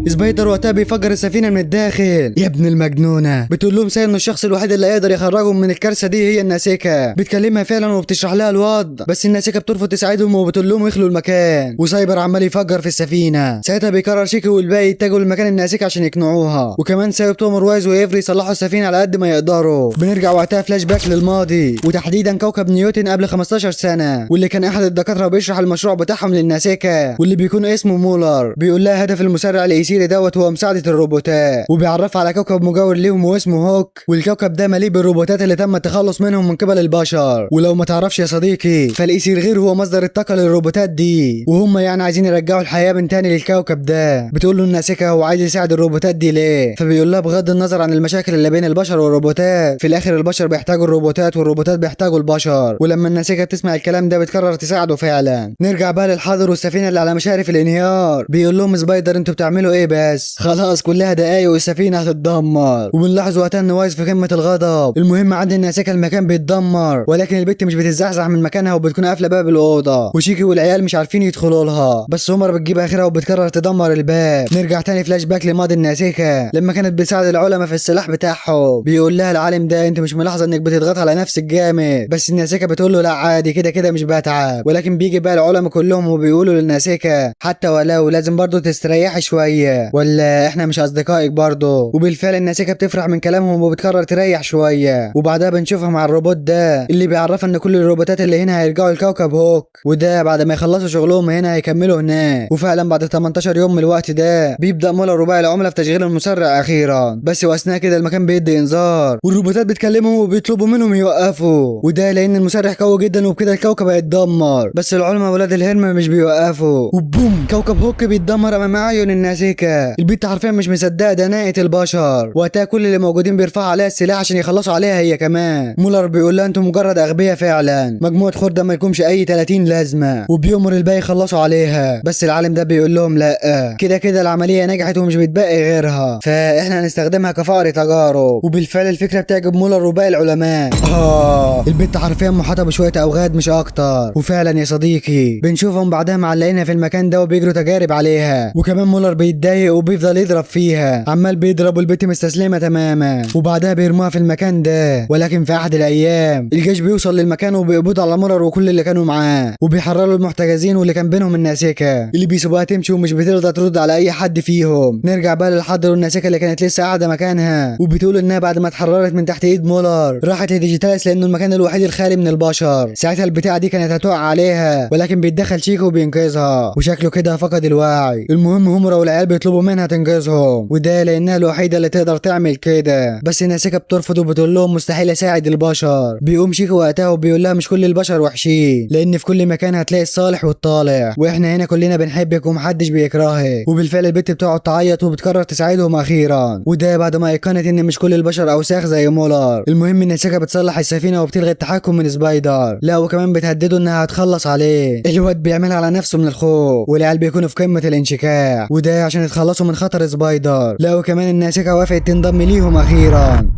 سبايدر وقتها بيفجر السفينه من الداخل. يا ابن المجنونه، بتقول لهم ساي انه الشخص الوحيد اللي هيقدر يخرجهم من الكارثه دي هي الناسكه. بتكلمها فعلا وبتشرح لها الوضع، بس الناسكه بترفض تساعدهم وبتقول لهم يخلوا المكان، وسايبر عمال يفجر في السفينه. ساعتها بيقرر شيكي والباقي يتجهوا لمكان الناسكه عشان يقنعوها، وكمان سايب تومر وايز ويفري يصلحوا السفينه على قد ما يقدروا. بنرجع وقتها فلاش باك للماضي، وتحديدا كوكب نيوتن قبل 15 سنه، واللي كان احد الدكاتره بيشرح المشروع بتاعهم للناسكه، واللي بيكون اسمه مولر. بيقول لها هدف المسرع اليسيري دوت هو مساعده الروبوتات، وبيعرف على كوكب مجاور ليهم واسمه هوك، والكوكب ده مليء بالروبوتات اللي تم التخلص منهم من قبل البشر. ولو ما تعرفش يا صديقي فالإيسير غير هو مصدر الطاقه للروبوتات دي، وهم يعني عايزين يرجعوا الحياه من تاني للكوكب ده. بتقول له الناسكه هو عايز يساعد الروبوتات دي ليه، فبيقول لها بغض النظر عن المشاكل اللي بين البشر والروبوتات، في الاخر البشر بيحتاجوا الروبوتات والروبوتات بيحتاجوا البشر. ولما الناسكه بتسمع الكلام ده بتقرر تساعده فعلا. نرجع بقى للحاضر والسفينه اللي على مشارف الانهيار. بيقول لهم سبايدر انتوا بتعملوا ايه بس خلاص كلها دقايق والسفينه هتتدمر. وبنلاحظ وقتها ان وايز في قمه الغضب. المهم عند الناسكه المكان بيتدمر، ولكن البت مش بتزحزح من مكانها وبتكون قافله باب الاوضه، وشيكي والعيال مش عارفين يدخلوا لها، بس همر بتجيب اخرها وبتقرر تدمر الباب. نرجع تاني فلاش باك لماضي الناسكه لما كانت بتساعد العلماء في السلاح بتاعهم. بيقول لها العالم ده انت مش ملاحظه انك بتضغط على نفسك جامد، بس الناسكه بتقول له لا عادي كده كده مش بتعب. ولكن بيجي بقى العلماء كلهم وبيقولوا للناسكه حتى ولو لازم برضه تستريحي شويه ولا احنا مش اصدقائك برضه. وبالفعل الناسكه بتفرح من كلامهم وبتقرر تريح شويه. وبعدها بنشوفها مع الروبوت ده اللي بيعرفها ان كل الروبوتات اللي هنا هيرجعوا لكوكب هوك، وده بعد ما يخلصوا شغلهم هنا هيكملوا هناك. وفعلا بعد 18 يوم من الوقت ده بيبدا مولر رباعي العمله في تشغيل المسرع اخيرا، بس واثناء كده المكان بيدي انذار، والروبوتات بتكلمهم وبيطلبوا منهم يوقفوا، وده لان المسرح قوي جدا وبكده الكوكب هيتدمر. بس العلماء ولاد الهرم مش بيوقفوا، وبوم كوكب هوك بيتدمر امام اعين الناسكه. البت حرفيا مش مصدقه دناءة البشر. وقتها كل اللي موجودين بيرفعوا عليها السلاح عشان يخلصوا عليها هي كمان. مولر بيقول لها انتم مجرد اغبياء فعلا، مجموعه خرده ما لكمش اي 30 لازمه، وبيأمر الباقي يخلصوا عليها. بس العالم ده بيقول لهم لا كده كده العمليه نجحت ومش بتبقي غيرها، فاحنا هنستخدمها كفقر تجارب. وبالفعل الفكره بتعجب مولر وباقي العلماء. البت حرفيا محاطه بشويه اوغاد مش اكتر. وفعلا يا صديقي بنشوفهم بعدها معلقينها في المكان ده وبيجروا تجارب عليها. وكمان مولر بيتضايق وبيفضل يضرب فيها، عمال بيضرب والبت مستسلمه تماما. وبعدها بيرموها في المكان ده. ولكن في احد الايام الجيش بيوصل للمكان وبيقبضوا على مولر وكل اللي كانوا معاه، وبيحرروا المحتجزين واللي كان بينهم الناسكه اللي بيسيبوها تمشي ومش بترضى ترد على اي حد فيهم. نرجع بقى للحاضر والناسكه اللي كانت لسه قاعده مكانها، وبتقول انها بعد ما اتحررت من تحت ايد مولر راحت لديجيتالس لانه المكان الوحيد الخالي من البشر. ساعتها البتاعه دي كانت هتقع عليها، ولكن بيتدخل شيكو وبينقذها، وشكله كده فقد الوعي. المهم همرة والعيال وبيطلبوا منها تنقذهم، وده لانها الوحيده اللي تقدر تعمل كده. بس ناسيكا بترفض وبتقول لهم مستحيل اساعد البشر. بيقوم شيكو وقتها وبيقول لها مش كل البشر وحشين، لان في كل مكان هتلاقي الصالح والطالع، واحنا هنا كلنا بنحبك ومحدش بيكرهك. وبالفعل البت بتقعد تعيط وبتقرر تساعدهم اخيرا، وده بعد ما ايقنت ان مش كل البشر اوساخ زي مولر. المهم ان ناسيكا بتصلح السفينه وبتلغي التحكم من سبايدر، لا وكمان بتهدده انها هتخلص عليه. الواد بيعملها على نفسه من الخوف، والعيال بيكونوا في قمه الانشكاح، وده عشان يتخلصوا من خطر سبايدر. لا وكمان ان ناسيكا وافقت تنضم ليهم اخيرا.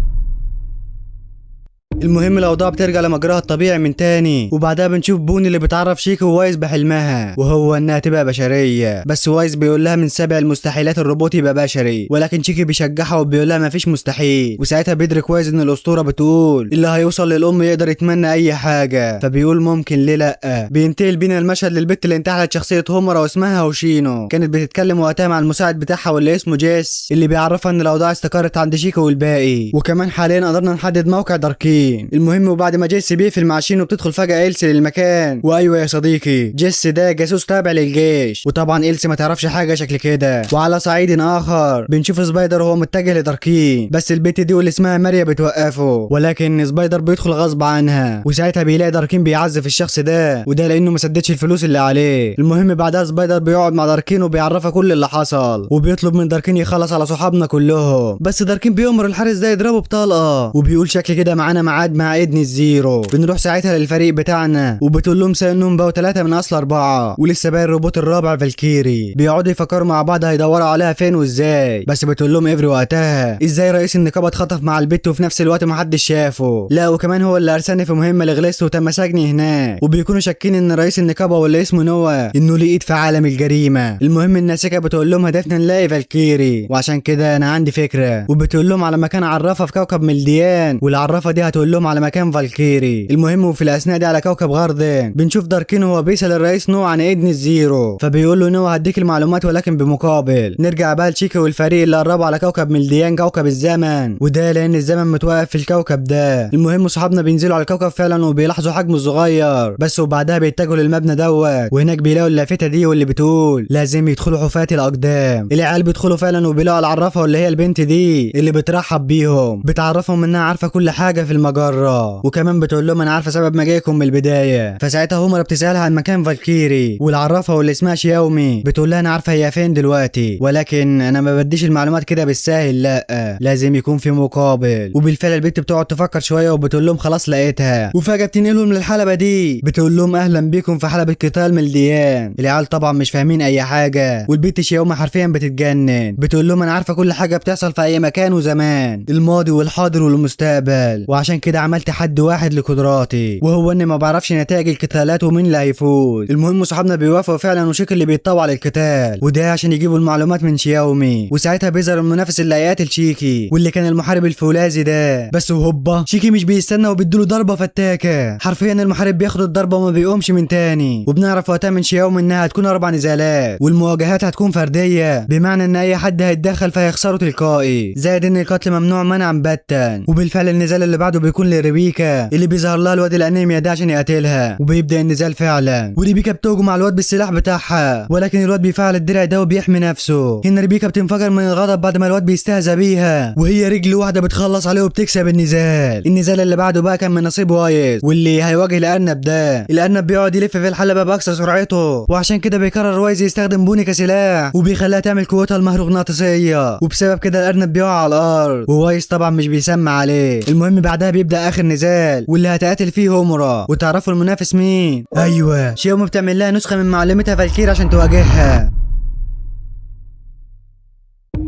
المهم الاوضاع بترجع لمجراها الطبيعي من تاني، وبعدها بنشوف بوني اللي بتعرف شيكو ووايز بحلمها، وهو انها تبقى بشريه. بس وايز بيقول لها من 7 المستحيلات الروبوت يبقى بشري، ولكن شيكي بيشجعها وبيقول لها مفيش مستحيل. وساعتها بيدرك وايز ان الاسطوره بتقول اللي هيوصل للام يقدر يتمنى اي حاجه، فبيقول ممكن ليه لا. بينتقل بينا المشهد للبت اللي انتحلت شخصيه هومورا واسمها هوشينو. كانت بتتكلم وقتها مع المساعد بتاعها واللي اسمه جيس، اللي بيعرفها ان الاوضاع استقرت عند شيكو والباقي، وكمان حاليا قدرنا نحدد موقع داركين. المهم وبعد ما جيس بيقفل مع شينو بتدخل فجأة إلسي للمكان. وايوه يا صديقي، جيس ده جاسوس تابع للجيش، وطبعا إلسي ما تعرفش حاجة شكل كده. وعلى صعيد آخر بنشوف سبايدر وهو متجه لداركين، بس البت دي واللي اسمها ماريا بتوقفه، ولكن سبايدر بيدخل غصب عنها، وساعتها بيلاقي داركين بيعذب الشخص ده، وده لأنه ما سددش الفلوس اللي عليه. المهم بعدها سبايدر بيقعد مع داركين وبيعرفها كل اللي حصل، وبيطلب من داركين يخلص على صحابنا كلهم. بس داركين بيأمر الحارس ده يضربه بطلقة، وبيقول شكل كده معانا ميعاد مع ادني الزيرو. بنروح ساعتها للفريق بتاعنا وبتقول لهم سانهم بقوا 3 من اصل 4، ولسه باقي الروبوت الرابع فالكيري. بيقعدوا يفكروا مع بعض هيدوروا عليها فين وازاي، بس بتقول لهم افري وقتها ازاي رئيس النقابه اتخطف مع البت وفي نفس الوقت محدش شافه. لا وكمان هو اللي ارسلني في مهمه لغليست وتم سجني هناك، وبيكونوا شاكين ان رئيس النقابه واللي اسمه نوا انه ليه ايد في عالم الجريمه. المهم ان ناسيكا بتقول لهم هدفنا نلاقي فالكيري، وعشان كده انا عندي فكره، وبتقول لهم على مكان عرافه في كوكب ملديان، والعرافه دي هتقول لهم على مكان فالكيري. المهم وفي الاثناء دي على كوكب غاردن بنشوف داركين وهو بيسال الرئيس نو عن ادني الزيرو، فبيقول له نو هديك المعلومات ولكن بمقابل. نرجع بقى لشيكي والفريق اللي قربوا على كوكب ملديان كوكب الزمن، وده لان الزمن متوقف في الكوكب ده. المهم صحابنا بينزلوا على الكوكب فعلا وبيلاحظوا حجمه الصغير بس، وبعدها بيتجهوا للمبنى دوت، وهناك بيلاقوا اللافته دي واللي بتقول لازم يدخلوا حفاة الاقدام. العيال بيدخلوا فعلا وبيلاقوا العرافه واللي هي البنت دي اللي بترحب بيهم، بتعرفهم انها عارفه كل حاجه في المجره، وكمان بتقول لهم انا عارفه سبب مجيئكم من البدايه. فساعتها هومر بتسالها عن مكان فالكيري، والعرافه واللي اسمها شياومي بتقول لها انا عارفه هي فين دلوقتي، ولكن انا ما بديش المعلومات كده بالساهل، لا لازم يكون في مقابل. وبالفعل البنت بتقعد تفكر شويه وبتقول لهم خلاص لقيتها، وفجاه بتنقلهم للحلبه دي بتقول لهم اهلا بكم في حلبه قتال ملديان. العيال طبعا مش فاهمين اي حاجه، والبنت شياومي حرفيا بتتجنن، بتقول لهم انا عارفه كل حاجه بتحصل في اي مكان وزمان، الماضي والحاضر والمستقبل، وعشان كده عملت حد واحد لقدراتي وهو اني ما بعرفش نتائج القتالات ومين اللي هيفوز. المهم صحابنا بيوافقوا فعلا وشيك اللي بيتطوع للقتال، وده عشان يجيبوا المعلومات من شياومي. وساعتها بيظهر المنافس اللي هيقاتل شيكي واللي كان المحارب الفولاذي ده، بس وهوبا شيكي مش بيستنى وبيديله ضربه فتاكه، حرفيا المحارب بياخد الضربه وما بيقومش من تاني. وبنعرف وقتها من شياومي انها هتكون 4 نزالات، والمواجهات هتكون فرديه، بمعنى ان اي حد هيتدخل فهيخسره تلقائي، زائد ان القتل ممنوع منعا باتا. وبالفعل النزال اللي بعده بيكون لريبيكا اللي بيظهر لها الواد الانيميا ده عشان يقتلها، وبيبدا النزال فعلا، وريبيكا بتهجم على الواد بالسلاح بتاعها، ولكن الواد بيفعل الدرع ده وبيحمي نفسه. هنا ريبيكا بتنفجر من الغضب بعد ما الواد بيستهزأ بيها، وهي رجل واحده بتخلص عليه وبتكسب النزال. النزال اللي بعده بقى كان من نصيب وايز واللي هيواجه الارنب ده. الارنب بيقعد يلف في الحلبه باقصى سرعته، وعشان كده بيقرر وايز يستخدم بوني كسلاح وبيخليها تعمل قوتها المغناطيسيه، وبسبب كده الارنب بيقع على الارض، ووايز طبعا مش بيسمع عليه. المهم بعدها بيبدا اخر نزال واللي هتقاتل فيه هومورا، وتعرفوا المنافس مين؟ ايوه شيومي بتعمل لها نسخه من معلمتها فالكير عشان تواجهها،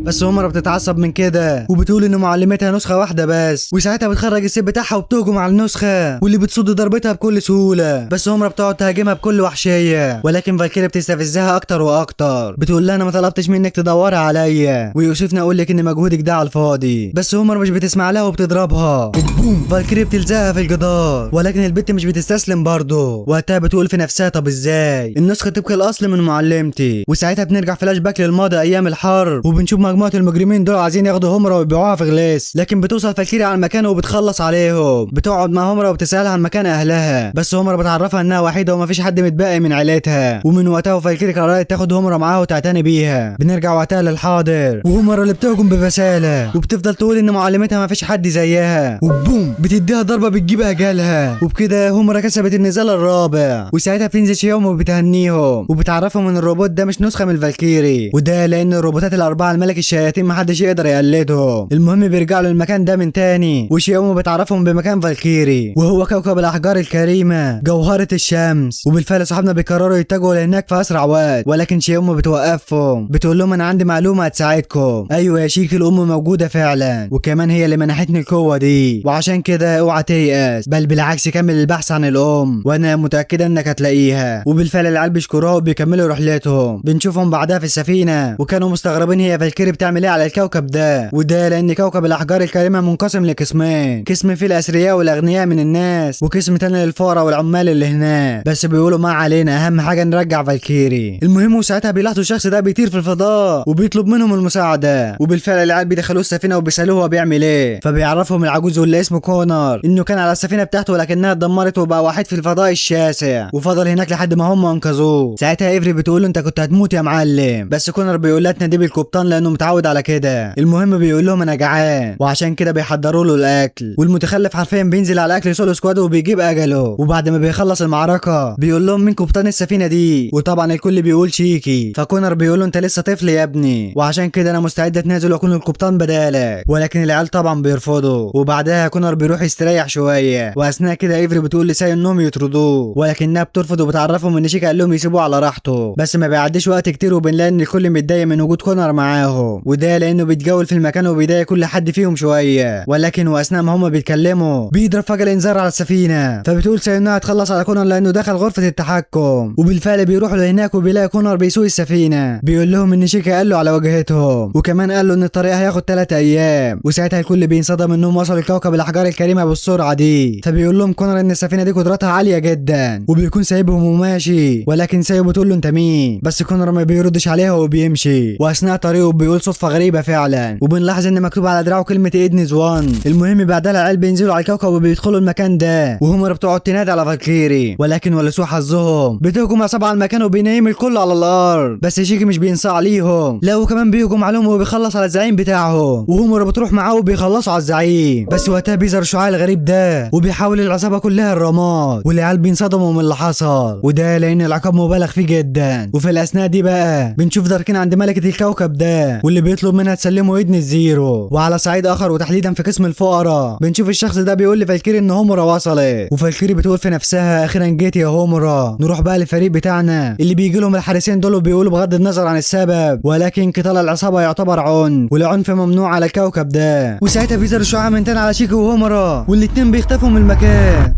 بس هومرا بتتعصب من كده وبتقول ان معلمتها نسخه واحده بس، وساعتها بتخرج السيف بتاعها وبتهجم على النسخه واللي بتصد ضربتها بكل سهوله، بس هومرا بتقعد تهاجمها بكل وحشيه، ولكن فالكيري بتستفزها اكتر واكتر، بتقول لها انا ما طلبتش منك تدوري عليا ويوسفني اقول لك ان مجهودك ده على الفاضي، بس هومرا مش بتسمع لها وبتضربها، وبوم فالكيري بتلزقها في الجدار، ولكن البت مش بتستسلم برضه. وقتها بتقول في نفسها طب ازاي النسخه تبقى الاصل من معلمتي. وساعتها بنرجع فلاش باك للماضي ايام الحرب، وبنشوف مجموعه المجرمين دول عايزين ياخدوا هومرا ويبيعوها في غليس، لكن بتوصل فالكيري على المكان وبتخلص عليهم. بتقعد مع هومرا وبتسالها عن مكان اهلها، بس هومرا بتعرفها انها وحيده ومفيش حد متبقي من عيلتها. ومن وقتها فالكيري قررت تاخد هومرا معاها وتعتني بيها. بنرجع وقتها للحاضر، وهومرا اللي بتهجم ببساله وبتفضل تقول ان معلمتها مفيش حد زيها، وبوم بتديها ضربه بتجيب اجلها. وبكده هومرا كسبت النزال الرابع. وساعتها بتنزل شيوم وبتهنيهم وبتعرفهم ان الروبوت ده مش نسخه من الفالكيري، وده لان الروبوتات الاربعه الملك الشياطين محدش يقدر يقلدهم. المهم بيرجعوا للمكان ده من تاني، وشيوم بتعرفهم بمكان فالكيري وهو كوكب الاحجار الكريمه جوهره الشمس. وبالفعل صحابنا بيقرروا يتجهوا لهناك في اسرع وقت، ولكن شيوم بتوقفهم بتقول لهم انا عندي معلومه هتساعدكم. ايوه يا شيكي، الام موجوده فعلا، وكمان هي اللي منحتني القوه دي، وعشان كده اوعى تيأس، بل بالعكس كمل البحث عن الام وانا متاكده انك هتلاقيها. وبالفعل العيال بيشكروها وبيكملوا رحلتهم. بنشوفهم بعدها في السفينه وكانوا مستغربين هي فالكيري بتعمل ايه على الكوكب ده، وده لان كوكب الاحجار الكريمه منقسم لقسمين، قسم فيه الاثرياء والاغنياء من الناس وقسم تاني للفقراء والعمال اللي هناك. بس بيقولوا ما علينا، اهم حاجه نرجع فالكيري. المهم وساعتها بيلاحظوا الشخص ده بيطير في الفضاء وبيطلب منهم المساعده. وبالفعل العيال بيدخلوه السفينه وبيسالوه هو بيعمل ايه، فبيعرفهم العجوز واللي اسمه كونر انه كان على السفينه بتاعته ولكنها اتدمرت وبقى وحيد في الفضاء الشاسع، وفضل هناك لحد ما هم انقذوه. ساعتها ايفري بتقول له انت كنت هتموت يا معلم، بس كونر بيقول لها تناديه بالقبطان لانه متعود على كده. المهم بيقول لهم انا جعان، وعشان كده بيحضروا له الاكل، والمتخلف حرفيا بينزل على اكل سولو سكواد وبيجيب اجله. وبعد ما بيخلص المعركه بيقول لهم مين قبطان السفينه دي، وطبعا الكل بيقول شيكي. فكونر بيقول له انت لسه طفل يا ابني، وعشان كده انا مستعد اتنازل واكون القبطان بدالك، ولكن العيال طبعا بيرفضوا. وبعدها كونر بيروح يستريح شويه، واثناء كده ايفري بتقول لساي انهم يطردوه، ولكنها بترفض وبتعرفهم ان شيكي قال لهم يسيبوه على راحته. بس ما بيعديش وقت كتير وبنلاقي ان الكل متضايق من وجود كونر معاهم، وده لانه بيتجول في المكان وبيضايق كل حد فيهم شويه. ولكن واثناء ما هم بيتكلموا بيضرب فجأة الانذار على السفينه، فبتقول ساي انها تخلص على كونر لانه دخل غرفه التحكم. وبالفعل بيروحوا لهناك وبيلاقي كونر بيسوق السفينه، بيقول لهم ان شيكي قال له على واجهتهم، وكمان قال له ان الطريق هياخد 3 ايام. وساعتها الكل بينصدم انهم وصلوا لكوكب الاحجار الكريمه بالسرعه دي. فبيقول لهم كونر ان السفينه دي قدرتها عاليه جدا، وبيكون سايبهم وماشي. ولكن ساي بتقول له انت مين، بس كونر ما بيردش عليها وبيمشي. واثناء طريقه بيقول صدفه غريبه فعلا، وبنلاحظ ان مكتوب على دراعه كلمه ايدنز 1. المهم بعدها العيال بينزلوا على الكوكب وبيدخلوا المكان ده، وهمر بتقعد تنادي على فالكيري، ولكن ولا سوء حظهم بتهجم عصابه على المكان وبينيم الكل على الارض. بس شيكي مش بينصاع عليهم، لا وكمان بيهجم عليهم وبيخلص على الزعيم بتاعهم، وهمر بتروح معاه وبيخلصوا على الزعيم. بس وقتها بيظهر الشعاع الغريب ده وبيحاول العصابه كلها الرماد، والعيال بينصدموا من اللي حصل، وده لان العقاب مبالغ فيه جدا. وفي الاثناء دي بقى بنشوف داركين عند ملكه الكوكب ده، واللي بيطلب منها تسلمه ايدن الزيرو. وعلى صعيد اخر وتحديدا في قسم الفقراء بنشوف الشخص ده بيقول لفالكيري ان هومورا وصلت، وفالكيري بتقول في نفسها اخيرا جيت يا هومورا. نروح بقى للفريق بتاعنا اللي بيجي لهم الحارسين دول وبيقولوا بغض النظر عن السبب ولكن قتال العصابه يعتبر عنف، والعنف ممنوع على الكوكب ده. وساعتها بيظهر الشعاع من تاني على شيكي وهومورا، والاتنين بيختفوا من المكان.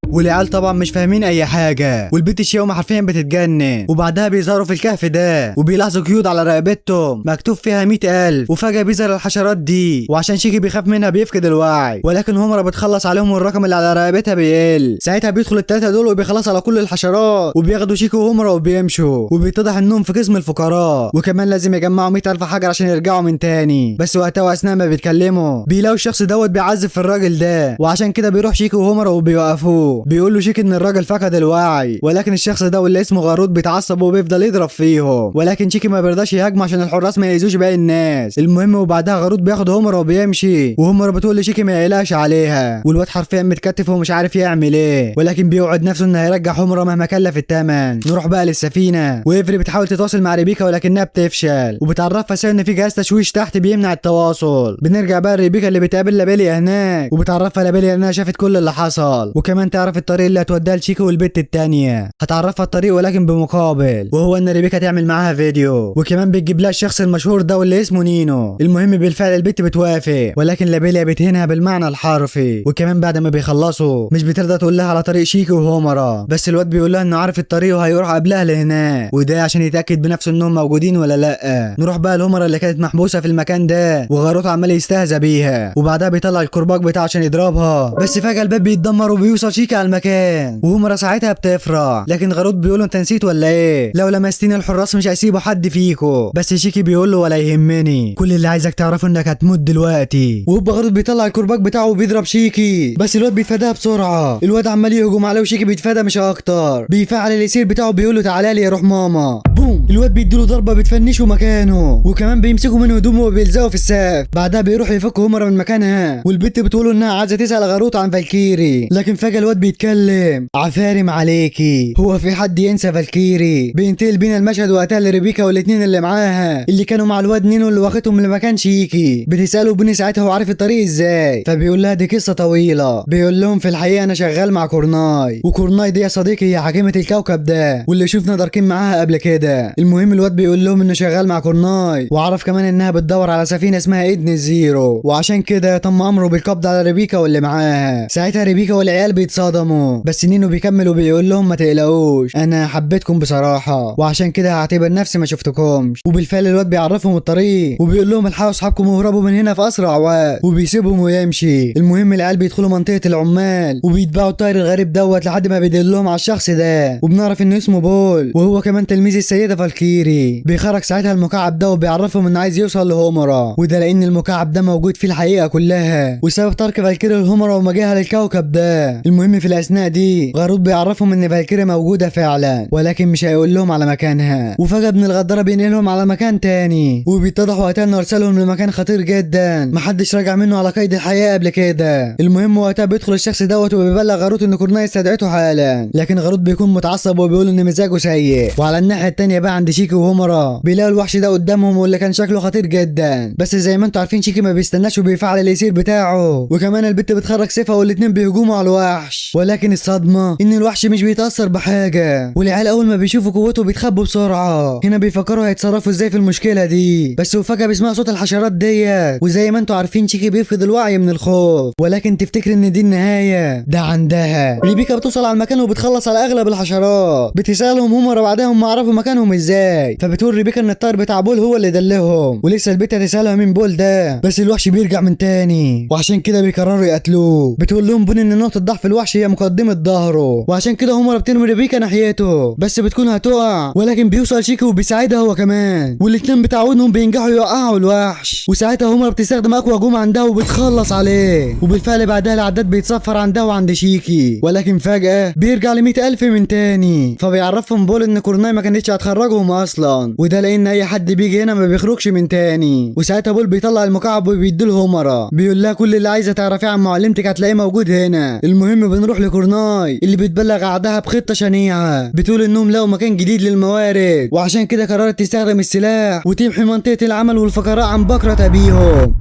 والعيال طبعا مش فاهمين اي حاجه، والبنت الشيومه حرفيا بتتجنن. وبعدها بيظهروا في الكهف ده وبيلاحظوا قيود على رقبتهم مكتوب فيها 100,000، وفجاه بيظهر الحشرات دي، وعشان شيكي بيخاف منها بيفقد الوعي، ولكن هومرا بتخلص عليهم والرقم اللي على رقبتها بيقل. ساعتها بيدخل الثلاثه دول وبيخلصوا على كل الحشرات، وبياخدوا شيكي وهومرا وبيمشوا، وبيتضح انهم في قسم الفقراء، وكمان لازم يجمعوا 100,000 حجر عشان يرجعوا من تاني. بس وقتها واثناء ما بيتكلموا بيلاقوا الشخص دوت بيعذب في الراجل ده، وعشان كده بيروح شيكي وهومرا وبيوقفوه. بيقول له شيكي ان الراجل فقد الوعي، ولكن الشخص ده واللي اسمه غارود بيتعصب وبيفضل يضرب فيهم، ولكن شيكي ما بيرضاش يهاجم عشان الحراس ما يأذوش باقي الناس. المهم وبعدها غارود بياخد هومرا وبيمشي، وهومرا بتقول لشيكي ما يقلقش عليها، والواد حرفيا متكتف ومش عارف يعمل ايه، ولكن بيوعد نفسه انه هيرجع هومرا مهما كلف الثمن. نروح بقى للسفينه، وايفري بتحاول تتواصل مع ريبيكا ولكنها بتفشل، وبتعرفها ساي ان في جهاز تشويش تحت بيمنع التواصل. بنرجع بقى لريبيكا اللي بتقابل لابيليا هناك، وبتعرفها لابيليا انها شافت كل اللي حصل، وكمان تعرف الطريق اللي هتوديها لشيكي والبت التانية. هتعرفها الطريق ولكن بمقابل، وهو ان ريبيكا تعمل معاها فيديو، وكمان بتجيب لها الشخص المشهور ده واللي اسمه نينو. المهم بالفعل البت بتوافق، ولكن لابيليا بتهينها بالمعنى الحرفي، وكمان بعد ما بيخلصوا مش بترضى تقول لها على طريق شيكي وهومرا، بس الواد بيقول لها انه عارف الطريق وهيروح قبلها لهناك، وده عشان يتاكد بنفسه انهم موجودين ولا لا. نروح بقى لهومرا اللي كانت محبوسه في المكان ده، وغاروت عمال يستهزأ بيها، وبعدها بيطلع الكرباج بتاعه عشان يضربها، بس فجاه الباب بيتدمر وبيوصل شيكي على على المكان، وهومرا ساعتها بتفرح. لكن غارود بيقول له انت نسيت ولا ايه؟ لو لمستني الحراس مش هيسيبوا حد فيكو. بس شيكي بيقول له ولا يهمني، كل اللي عايزك تعرفه انك هتموت دلوقتي. وهوبا غارود بيطلع الكرباج بتاعه وبيضرب شيكي، بس الواد بيتفاداها بسرعه. الواد عمال يهجم عليه وشيكي بيتفادى مش اكتر. بيفعل اليسير بتاعه بيقول له تعالى لي يا روح ماما. بوم، الواد بيديله ضربه بتفنشه مكانه، وكمان بيمسكوا من هدومه وبيلزقوا في السقف. بعدها بيروح يفك هومرا من مكانها، والبت بتقول انها عايزه تسال غاروت عن فالكيري. لكن فجاه الواد بيتكلم عفارم عليكي، هو في حد ينسى فالكيري؟ بينتقل بينا المشهد وقتها لريبيكا والاتنين اللي معاها اللي كانوا مع الواد نينو اللي واخدهم لمكان شيكي. بتساله بني ساعتها هو عارف الطريق ازاي، فبيقول لها دي قصه طويله. بيقول لهم في الحقيقه انا شغال مع كورناي، وكورناي دي يا صديقي هي حاكمه الكوكب ده واللي شفنا داركين معاها قبل كده. المهم الواد بيقول لهم انه شغال مع كورناي، وعرف كمان انها بتدور على سفينه اسمها ايدن الزيرو، وعشان كده تم امره بالقبض على ريبيكا واللي معاها. ساعتها ريبيكا والعيال بيتصدموا، بس نينو بيكمل وبيقول لهم ما تقلقوش انا حبيتكم بصراحه، وعشان كده هعتبر نفسي ما شفتكمش. وبالفعل الواد بيعرفهم الطريق وبيقول لهم الحقوا اصحابكم وهربوا من هنا في اسرع وقت، وبيسيبهم ويمشي. المهم العيال بيدخلوا منطقه العمال وبيتبعوا الطائر الغريب دوت لحد ما بيدلهم على الشخص ده، وبنعرف انه اسمه بول وهو كمان تلميذ السيده فالكيري. بيخرج ساعتها المكعب ده وبيعرفهم انه عايز يوصل لهومرا، وده لان المكعب ده موجود في الحقيقه كلها وسبب ترك فالكيري لهومرا ومجيئها للكوكب ده. المهم في الاثناء دي غارود بيعرفهم ان فالكيري موجوده فعلا، ولكن مش هيقول لهم على مكانها. وفجاه ابن الغداره بينقلهم على مكان تاني، وبيتضح وقتها انه ارسلهم لمكان خطير جدا محدش راجع منه على قيد الحياه قبل كده. المهم وقتها بيدخل الشخص دوت وبيبلغ غارود ان كورناي استدعته حالا، لكن غارود بيكون متعصب وبيقول ان مزاجه سيء. وعلى الناحيه التانيه بقى عند شيكي وهومرا بيلاقوا الوحش ده قدامهم واللي كان شكله خطير جدا، بس زي ما انتوا عارفين شيكي ما بيستناش وبيفعل اليسير بتاعه، وكمان البت بتخرج سيفها والاتنين بيهجموا على الوحش. ولكن الصدمه ان الوحش مش بيتاثر بحاجه، والعيال اول ما بيشوفوا قوته بيتخبوا بسرعه. هنا بيفكروا هيتصرفوا ازاي في المشكله دي، بس وفجاه بيسمعوا صوت الحشرات ديت، وزي ما انتوا عارفين شيكي بيفقد الوعي من الخوف. ولكن تفتكر ان دي النهايه؟ ده عندها ريبيكا بتوصل على المكان وبتخلص على اغلب الحشرات. بتسالهم هومرا بعدها هم عرفوا مكانهم ازاي، فبتقول ريبيكا ان الطائر بتاع بول هو اللي دلهم، ولسه البت هتسالها مين بول ده، بس الوحش بيرجع من تاني وعشان كده بيقرروا يقتلوه. بتقول لهم بون ان نقطه ضعف الوحش هي مقدمه ظهره، وعشان كده هومرا بترمي ريبيكا ناحيته بس بتكون هتقع، ولكن بيوصل شيكي وبيساعدها هو كمان، والاتنين بتعاونهم بينجحوا يوقعوا الوحش. وساعتها هومرا بتستخدم اقوى هجوم عندها وبتخلص عليه، وبالفعل بعدها العداد بيتصفر عندها وعند شيكي. ولكن فجأة بيرجع ل 100,000 من تاني، فبيعرفهم بول ان كورناي ما كانتش هتخرجهم اصلا، وده لان اي حد بيجي هنا ما بيخرجش من تاني. وساعتها بول بيطلع المكعب وبيديه لهومرا، بيقول لها كل اللي عايزه تعرفيه عن معلمتك هتلاقيه موجود هنا. المهم بنروح لكورناي اللي بتبلغ عدها بخطه شنيعه بتقول انهم لقوا مكان جديد للموارد، وعشان كده قررت تستخدم السلاح وتمحي منطقه العمل والفقراء عن بكره ابيهم.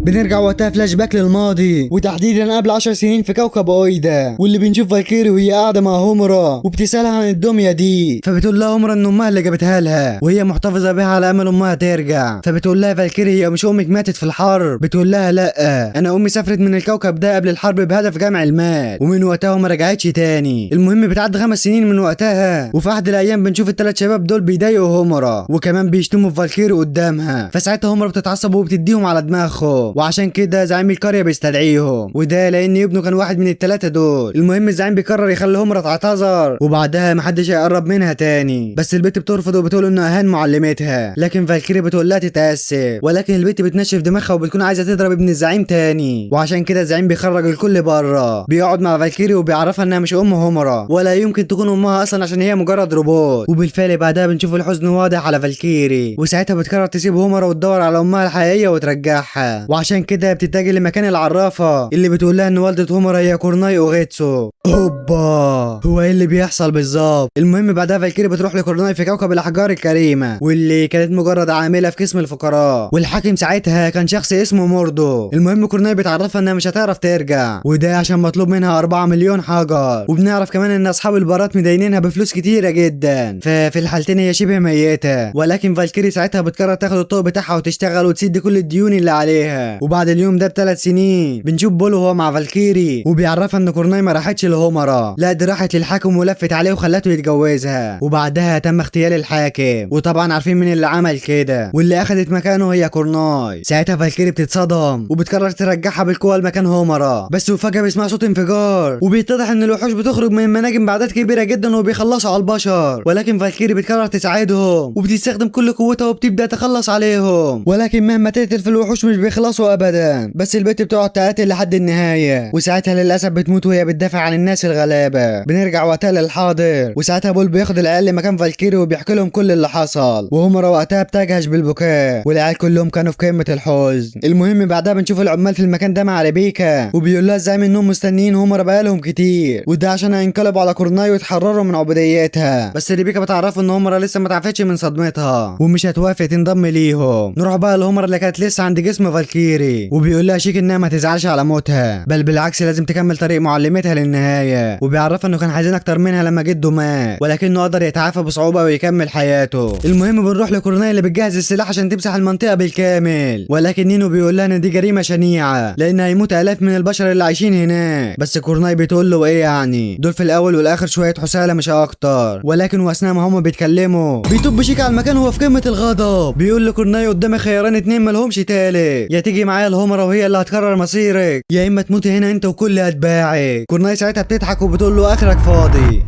بنرجع وقتها فلاش باك للماضي، وتحديدا قبل 10 سنين في كوكب اويدا، واللي بنشوف فالكيري وهي قاعده مع هومرا وبتسالها عن الدميه دي، فبتقول لها هومرا ان امها اللي جابتها لها وهي محتفظه بها على امل امها ترجع. فبتقول لها فالكيري هي مش امك ماتت في الحرب؟ بتقول لها لا انا امي سافرت من الكوكب ده قبل الحرب بهدف جمع المال، ومن وقتها ما رجعتش تاني. المهم بتعدي 5 سنين من وقتها، وفي احد الايام بنشوف الثلاث شباب دول بيضايقوا هومرا وكمان بيشتموا في فالكيري قدامها، فساعتها هومرا بتتعصب وبتديهم على دماغهم، وعشان كده زعيم القريه بيستدعيهم، وده لان ابنه كان واحد من الثلاثه دول. المهم الزعيم بيقرر يخلي هومرا تعتذر وبعدها محدش هيقرب منها تاني، بس البت بترفض وبتقول انه اهان معلمتها. لكن فالكيري بتقول لها تتاسف، ولكن البت بتنشف دماغها وبتكون عايزه تضرب ابن الزعيم تاني، وعشان كده الزعيم بيخرج الكل بره. بيقعد مع فالكيري وبيعرفها انها مش ام هومرا ولا يمكن تكون امها اصلا عشان هي مجرد روبوت. وبالفعل بعدها بنشوف الحزن واضح على فالكيري، وساعتها بتقرر تسيب هومرا وتدور على امها الحقيقيه وترجعها، وعشان كده بتتجه لمكان العرافه اللي بتقول لها ان والده هومرا هي كورناي اوغيتسو. اوبا، هو ايه اللي بيحصل بالظبط؟ المهم بعدها فالكيري بتروح لكورناي في كوكب الاحجار الكريمه واللي كانت مجرد عامله في قسم الفقراء، والحاكم ساعتها كان شخص اسمه موردو. المهم كورناي بتعرفها انها مش هتعرف ترجع، وده عشان مطلوب منها 4 مليون حجر، وبنعرف كمان ان اصحاب البارات مدينينها بفلوس كتيره جدا، ففي الحالتين هي شبه ميته. ولكن فالكيري ساعتها بتقرر تاخد الطوق بتاعها وتشتغل وتسد كل الديون اللي عليها، معاها. وبعد اليوم ده ب3 سنين بنشوف بولو هو مع فالكيري وبيعرفها ان كورناي ما راحتش لهومرا، لا دي راحت للحاكم ولفت عليه وخلته يتجوزها. وبعدها تم اغتيال الحاكم، وطبعا عارفين مين اللي عمل كده، واللي اخذت مكانه هي كورناي. ساعتها فالكيري بتتصدم وبتقرر ترجعها بالقوه لمكان هومرا، بس وفجاه بيسمع صوت انفجار وبيتضح ان الوحوش بتخرج من المناجم باعداد كبيره جدا وبيخلصوا على البشر. ولكن فالكيري بتقرر تساعدهم وبتستخدم كل قوتها وبتبدا تخلص عليهم، ولكن مهما تقتل في الوحوش مش بيخلصوا ابدا، بس البت بتقعد تقاتل لحد النهايه. وساعتها للاسف بتموت وهي بتدافع عن الناس الغلابه. بنرجع وقتها للحاضر، وساعتها بول بياخد العيال مكان فالكيري وبيحكي لهم كل اللي حصل، وهومرا وقتها بتجهش بالبكاء والعيال كلهم كانوا في قمه الحزن. المهم بعدها بنشوف العمال في المكان ده مع ريبيكا وبيقول لها ازاي انهم مستنيين هومرا بقالهم كتير، وده عشان هينقلبوا على كورناي ويتحرروا من عبوديتها. بس ريبيكا بتعرفه ان هومرا لسه ما تعافتش من صدمتها ومش هتوافق تنضم ليهم. نروح بقى لهومرا اللي كانت لسه عند جسم فالكيري وبيقول لها شيك انها ما تزعلش على موتها، بل بالعكس لازم تكمل طريق معلمتها للنهايه. وبيعرفها انه كان حزين اكتر منها لما جده مات، ولكنه قدر يتعافى بصعوبه ويكمل حياته. المهم بنروح لكورناي اللي بتجهز السلاح عشان تمسح المنطقه بالكامل، ولكن نينو بيقول لها ان دي جريمه شنيعه لان هيموت الاف من البشر اللي عايشين هناك. بس كورناي بتقول له ايه يعني، دول في الاول والاخر شويه حساله مش اكتر. ولكن واثناء ما هم بيتكلموا بيطب شيك على المكان وهو في قمه الغضب، بيقول لكورناي قدامي خيارين اتنين مالهمش تالت، يا تيجي معايا لهومرا وهي اللي هتكرر مصيرك، يا اما تموت هنا انت وكل اتباعك. كورناي ساعتها بتضحك وبتقول له اخرك فاضي.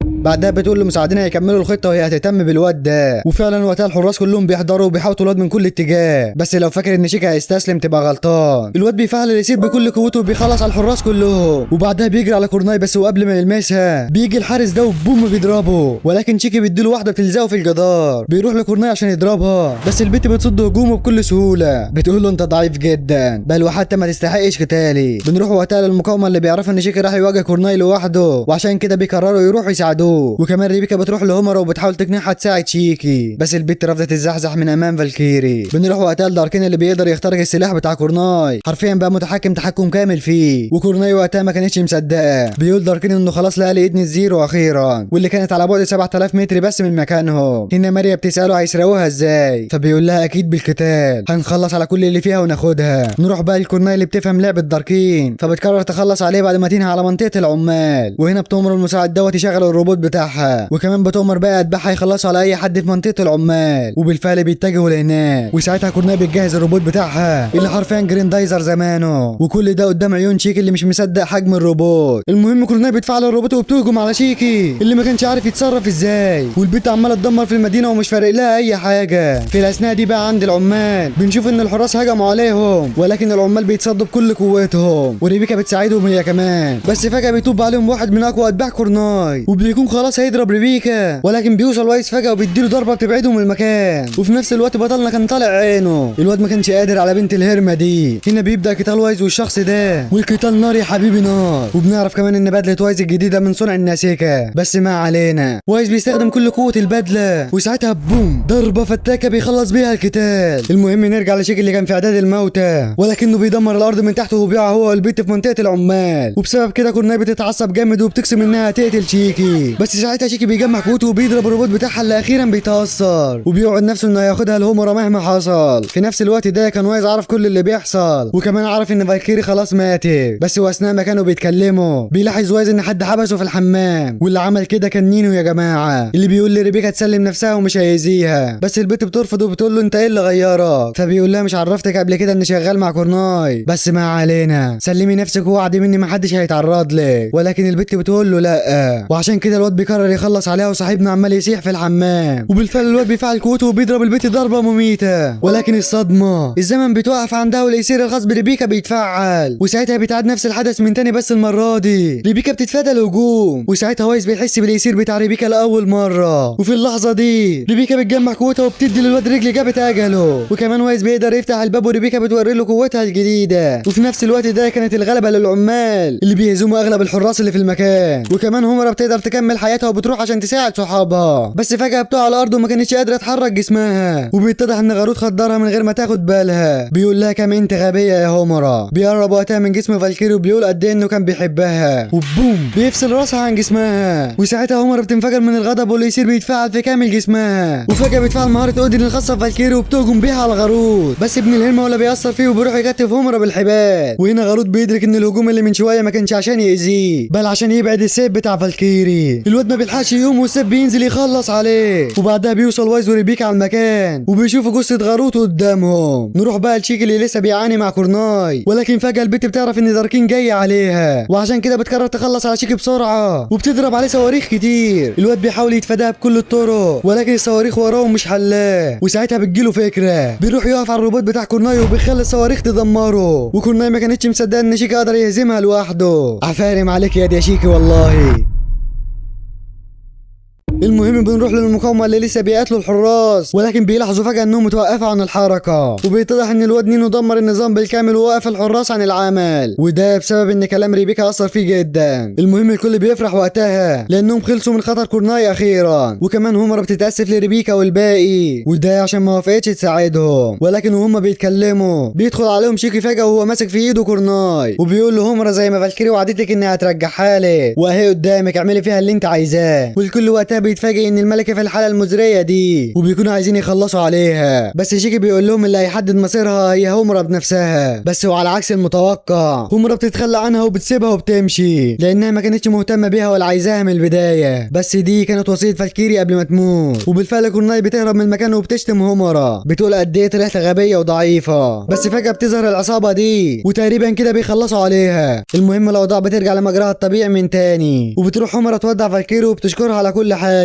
بعدها بتقول لمساعدينها يكملوا الخطه وهي هتهتم بالواد ده. وفعلا وقتها الحراس كلهم بيحضروا وبيحاوطوا الواد من كل اتجاه، بس لو فاكر ان شيكا هيستسلم تبقى غلطان. الواد بيفعل اليسير بكل قوته وبيخلص على الحراس كلهم، وبعدها بيجري على كورناي بس وقبل ما يلمسها بيجي الحارس ده وبوم بيضربه، ولكن شيكي بيديله واحده بتلزقه في الجدار. بيروح لكورناي عشان يضربها بس البت بتصد هجومه بكل سهوله، بتقول له انت ضعيف جدا بل وحتى ما تستحقش قتالي. بنروح وقتها للمقاومه اللي بيعرفوا ان شيكي راح يواجه كورناي لوحده، وعشان كده بيقرروا يروحوا يساعدوه. وكمان ريبيكا بتروح لهومرا وبتحاول تقنعها تساعد شيكي، بس البت رفضت تزحزح من امام فالكيري. بنروح وقتها لداركين اللي بيقدر يخترق السلاح بتاع كورناي، حرفيا بقى متحكم تحكم كامل فيه. وكورناي وقتها ما كانتش مصدقه، بيقول داركين انه خلاص لقى ايدن الزيرو اخيرا واللي كانت على بعد 7000 متر بس من مكانهم. هنا ماريا بتساله هيسرقوها ازاي، فبيقول لها اكيد بالقتال، هنخلص على كل اللي فيها وناخدها. نروح بقى لكورناي اللي بتفهم لعبه داركين، فبتقرر تخلص عليه بعد ما تنهي على منطقه العمال. وهنا بتؤمر المساعد دوت يشغل الروبوت بتاعها، وكمان بتؤمر بقى اتباعها يخلصوا على اي حد في منطقه العمال. وبالفعل بيتجهوا لهناك، وساعتها كورناي بتجهز الروبوت بتاعها اللي حرفيا جريندايزر زمانه، وكل ده قدام عيون شيكي اللي مش مصدق حجم الروبوت. المهم كورناي بتفعل الروبوت وبتهجم على شيكي اللي ما كانش عارف يتصرف ازاي، والبت عماله تدمر في المدينه ومش فارق لها اي حاجه. في الاثناء دي بقى عند العمال بنشوف ان الحراس هجموا عليهم، ولكن العمال بيتصدوا بكل قوتهم، وريبيكا بتساعدهم هي كمان. بس فجاه بيطب عليهم واحد من اقوى اتباع كورناي وبيكون خلاص هيضرب ريبيكا، ولكن بيوصل وايز فجاه وبيديله ضربه بتبعده من المكان. وفي نفس الوقت بطلنا كان طالع عينه، الواد ما كانش قادر على بنت الهرمه دي. هنا بيبدا قتال وايز والشخص ده، والقتال نار يا حبيبي نار. وبنعرف كمان ان بدله وايز الجديده من صنع الناسيكا، بس ما علينا. وايز بيستخدم كل قوه البدله، وساعتها بوم ضربه فتاكه بيخلص بيها القتال. المهم نرجع لشيك اللي كان في اعداد الموتى، ولكنه بيدمر الارض من تحته وبيقع هو والبيت في منطقه العمال. وبسبب كده كورناي بتتعصب جامد وبتقسم انها تقتل شيكي، بس ساعتها شيكي بيجمع قوته وبيضرب الروبوت بتاعها اللي اخيرا بيتاثر، وبيوعد نفسه انه هياخدها لهومرا مهما حصل. في نفس الوقت ده كان وايز عارف كل اللي بيحصل، وكمان عارف ان فالكيري خلاص ماتت. بس واثناء ما كانوا بيتكلموا بيلاحظ وايز ان حد حبسه في الحمام، واللي عمل كده كان نينو يا جماعه، اللي بيقول لريبيكا تسلم نفسها ومش هيأذيها. بس البت بترفض وبتقول له انت ايه اللي غيرك، فبيقول لها مش عرفتك قبل كده اني شغال مع كورناي، بس ما علينا سلمي نفسك ووعدي مني محدش هيتعرض لك. ولكن البت بتقول له لا، وعشان كده الواد بيقرر يخلص عليها، وصاحبنا عمال يسيح في الحمام. وبالفعل الواد بيفعل قوته وبيضرب البت ضربه مميته، ولكن الصدمه الزمن بيتوقف عندها واليسير الخاص بريبيكا بيتفعل، وساعتها بيتعاد نفس الحدث من تاني بس المره دي ريبيكا بتتفادى الهجوم. وساعتها وايز بيحس باليسير بتاع ريبيكا لاول مره، وفي اللحظه دي ريبيكا بتجمع قوتها وبتدي للواد رجل جابت اجله. وكمان وايز بيقدر يفتح الباب وريبيكا بتوري له قوتها الجديده. وفي نفس الوقت ده كانت الغلبه للعمال اللي بيهزموا اغلب الحراس اللي في المكان، وكمان هومرا بتقدر تكمل بتكمل حياتها وبتروح عشان تساعد صحابها. بس فجأة بتقع على الارض وما كانتش قادرة تحرك جسمها، وبيتضح ان غاروت خدرها من غير ما تاخد بالها. بيقول لها كام انت غبية يا هومورا. بيقرب وقتها من جسم فالكيري وبيقول قد ايه انه كان بيحبها، وبوم بيفصل راسها عن جسمها. وساعتها هومورا بتنفجر من الغضب واللي يصير بيتفاعل في كامل جسمها. وفجأة بتفعل مهارة اودين الخاصة بفالكيري وبتهجم بيها على غاروت. بس ابن الهرمة ولا بيأثر فيه وبيروح يكتف هومورا بالحبال. وهنا غاروت بيدرك ان الهجوم اللي من شوية ما كانش عشان يأذيه، بل عشان يبعد السيف بتاع فالكيري. الواد ما بيلحقش يقوم والسيف بينزل يخلص عليه. وبعدها بيوصل وايز وريبيكا على المكان وبيشوفوا جثة غاروت قدامهم. نروح بقى لشيك اللي لسه بيعاني مع كورناي، ولكن فجأة البت بتعرف ان داركين جاي عليها، وعشان كده بتقرر تخلص على شيك بسرعة وبتضرب عليه صواريخ كتير. الواد بيحاول يتفاداها بكل الطرق، ولكن الصواريخ وراه مش حلاه. وساعتها بتجيله فكرة، بيروح يقف على الروبوت بتاع كورناي وبيخلي الصواريخ تدمره. وكورناي ما كانتش مصدقه ان شيك قدر يهزمها لوحده. عفارم عليك يا شيكي والله. المهم بنروح للمقاومة اللي لسه بيقاتلوا الحراس، ولكن بيلاحظوا فجأة انهم متوقفة عن الحركة. وبيتضح ان الواد نينو دمر النظام بالكامل ووقف الحراس عن العمل، وده بسبب ان كلام ريبيكا اثر فيه جدا. المهم الكل بيفرح وقتها لانهم خلصوا من خطر كورناي اخيرا. وكمان هومرا بتتأسف لريبيكا والباقي، وده عشان ما وافقتش تساعدهم. ولكن وهم بيتكلموا بيدخل عليهم شيكي فجأة وهو ماسك في ايده كورناي، وبيقول له هومرا زي ما فالكيري وعدتك انها هترجعها لك، واهي قدامك اعملي فيها اللي انت عايزاه. والكل وقتها بيتفاجئ ان الملكه في الحاله المزريه دي وبيكونوا عايزين يخلصوا عليها. بس شيكي بيقول لهم اللي هيحدد مصيرها هي هومرا بنفسها. بس وعلى عكس المتوقع هومرا بتتخلى عنها وبتسيبها وبتمشي لانها ما كانتش مهتمه بيها ولا عايزاها من البدايه. بس دي كانت وصيه فالكيري قبل ما تموت. وبالفعل كورناي بتهرب من المكان وبتشتم هومرا، بتقول قد ايه طلعت غبيه وضعيفه. بس فجاه بتظهر العصابه دي وتقريبا كده بيخلصوا عليها. المهم الاوضاع بترجع لمجراها الطبيعي من تاني، وبتروح هومرا تودع فالكيري وبتشكرها على كل حاجه.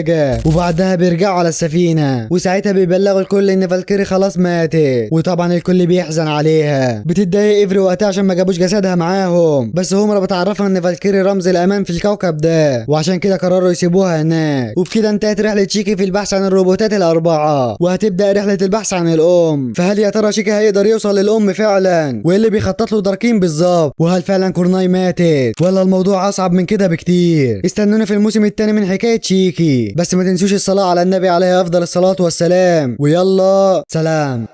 وبعدها بيرجعوا على السفينة، وساعتها بيبلغوا الكل ان فالكيري خلاص ماتت. وطبعا الكل بيحزن عليها. بتتضايق ايفري وقتها عشان ما جابوش جسدها معاهم، بس هومرا بتعرفها ان فالكيري رمز الامان في الكوكب ده، وعشان كده قرروا يسيبوها هناك. وبكده انتهت رحلة شيكي في البحث عن الروبوتات الاربعة، وهتبدأ رحلة البحث عن الام. فهل يا ترى شيكي هيقدر يوصل للام فعلا، وايه اللي بيخطط له داركين بالظبط، وهل فعلا كورناي ماتت، ولا الموضوع اصعب من كده بكتير؟ استنونا في الموسم الثاني من حكاية شيكي. بس ما تنسوش الصلاة على النبي عليه أفضل الصلاة والسلام، ويلا سلام.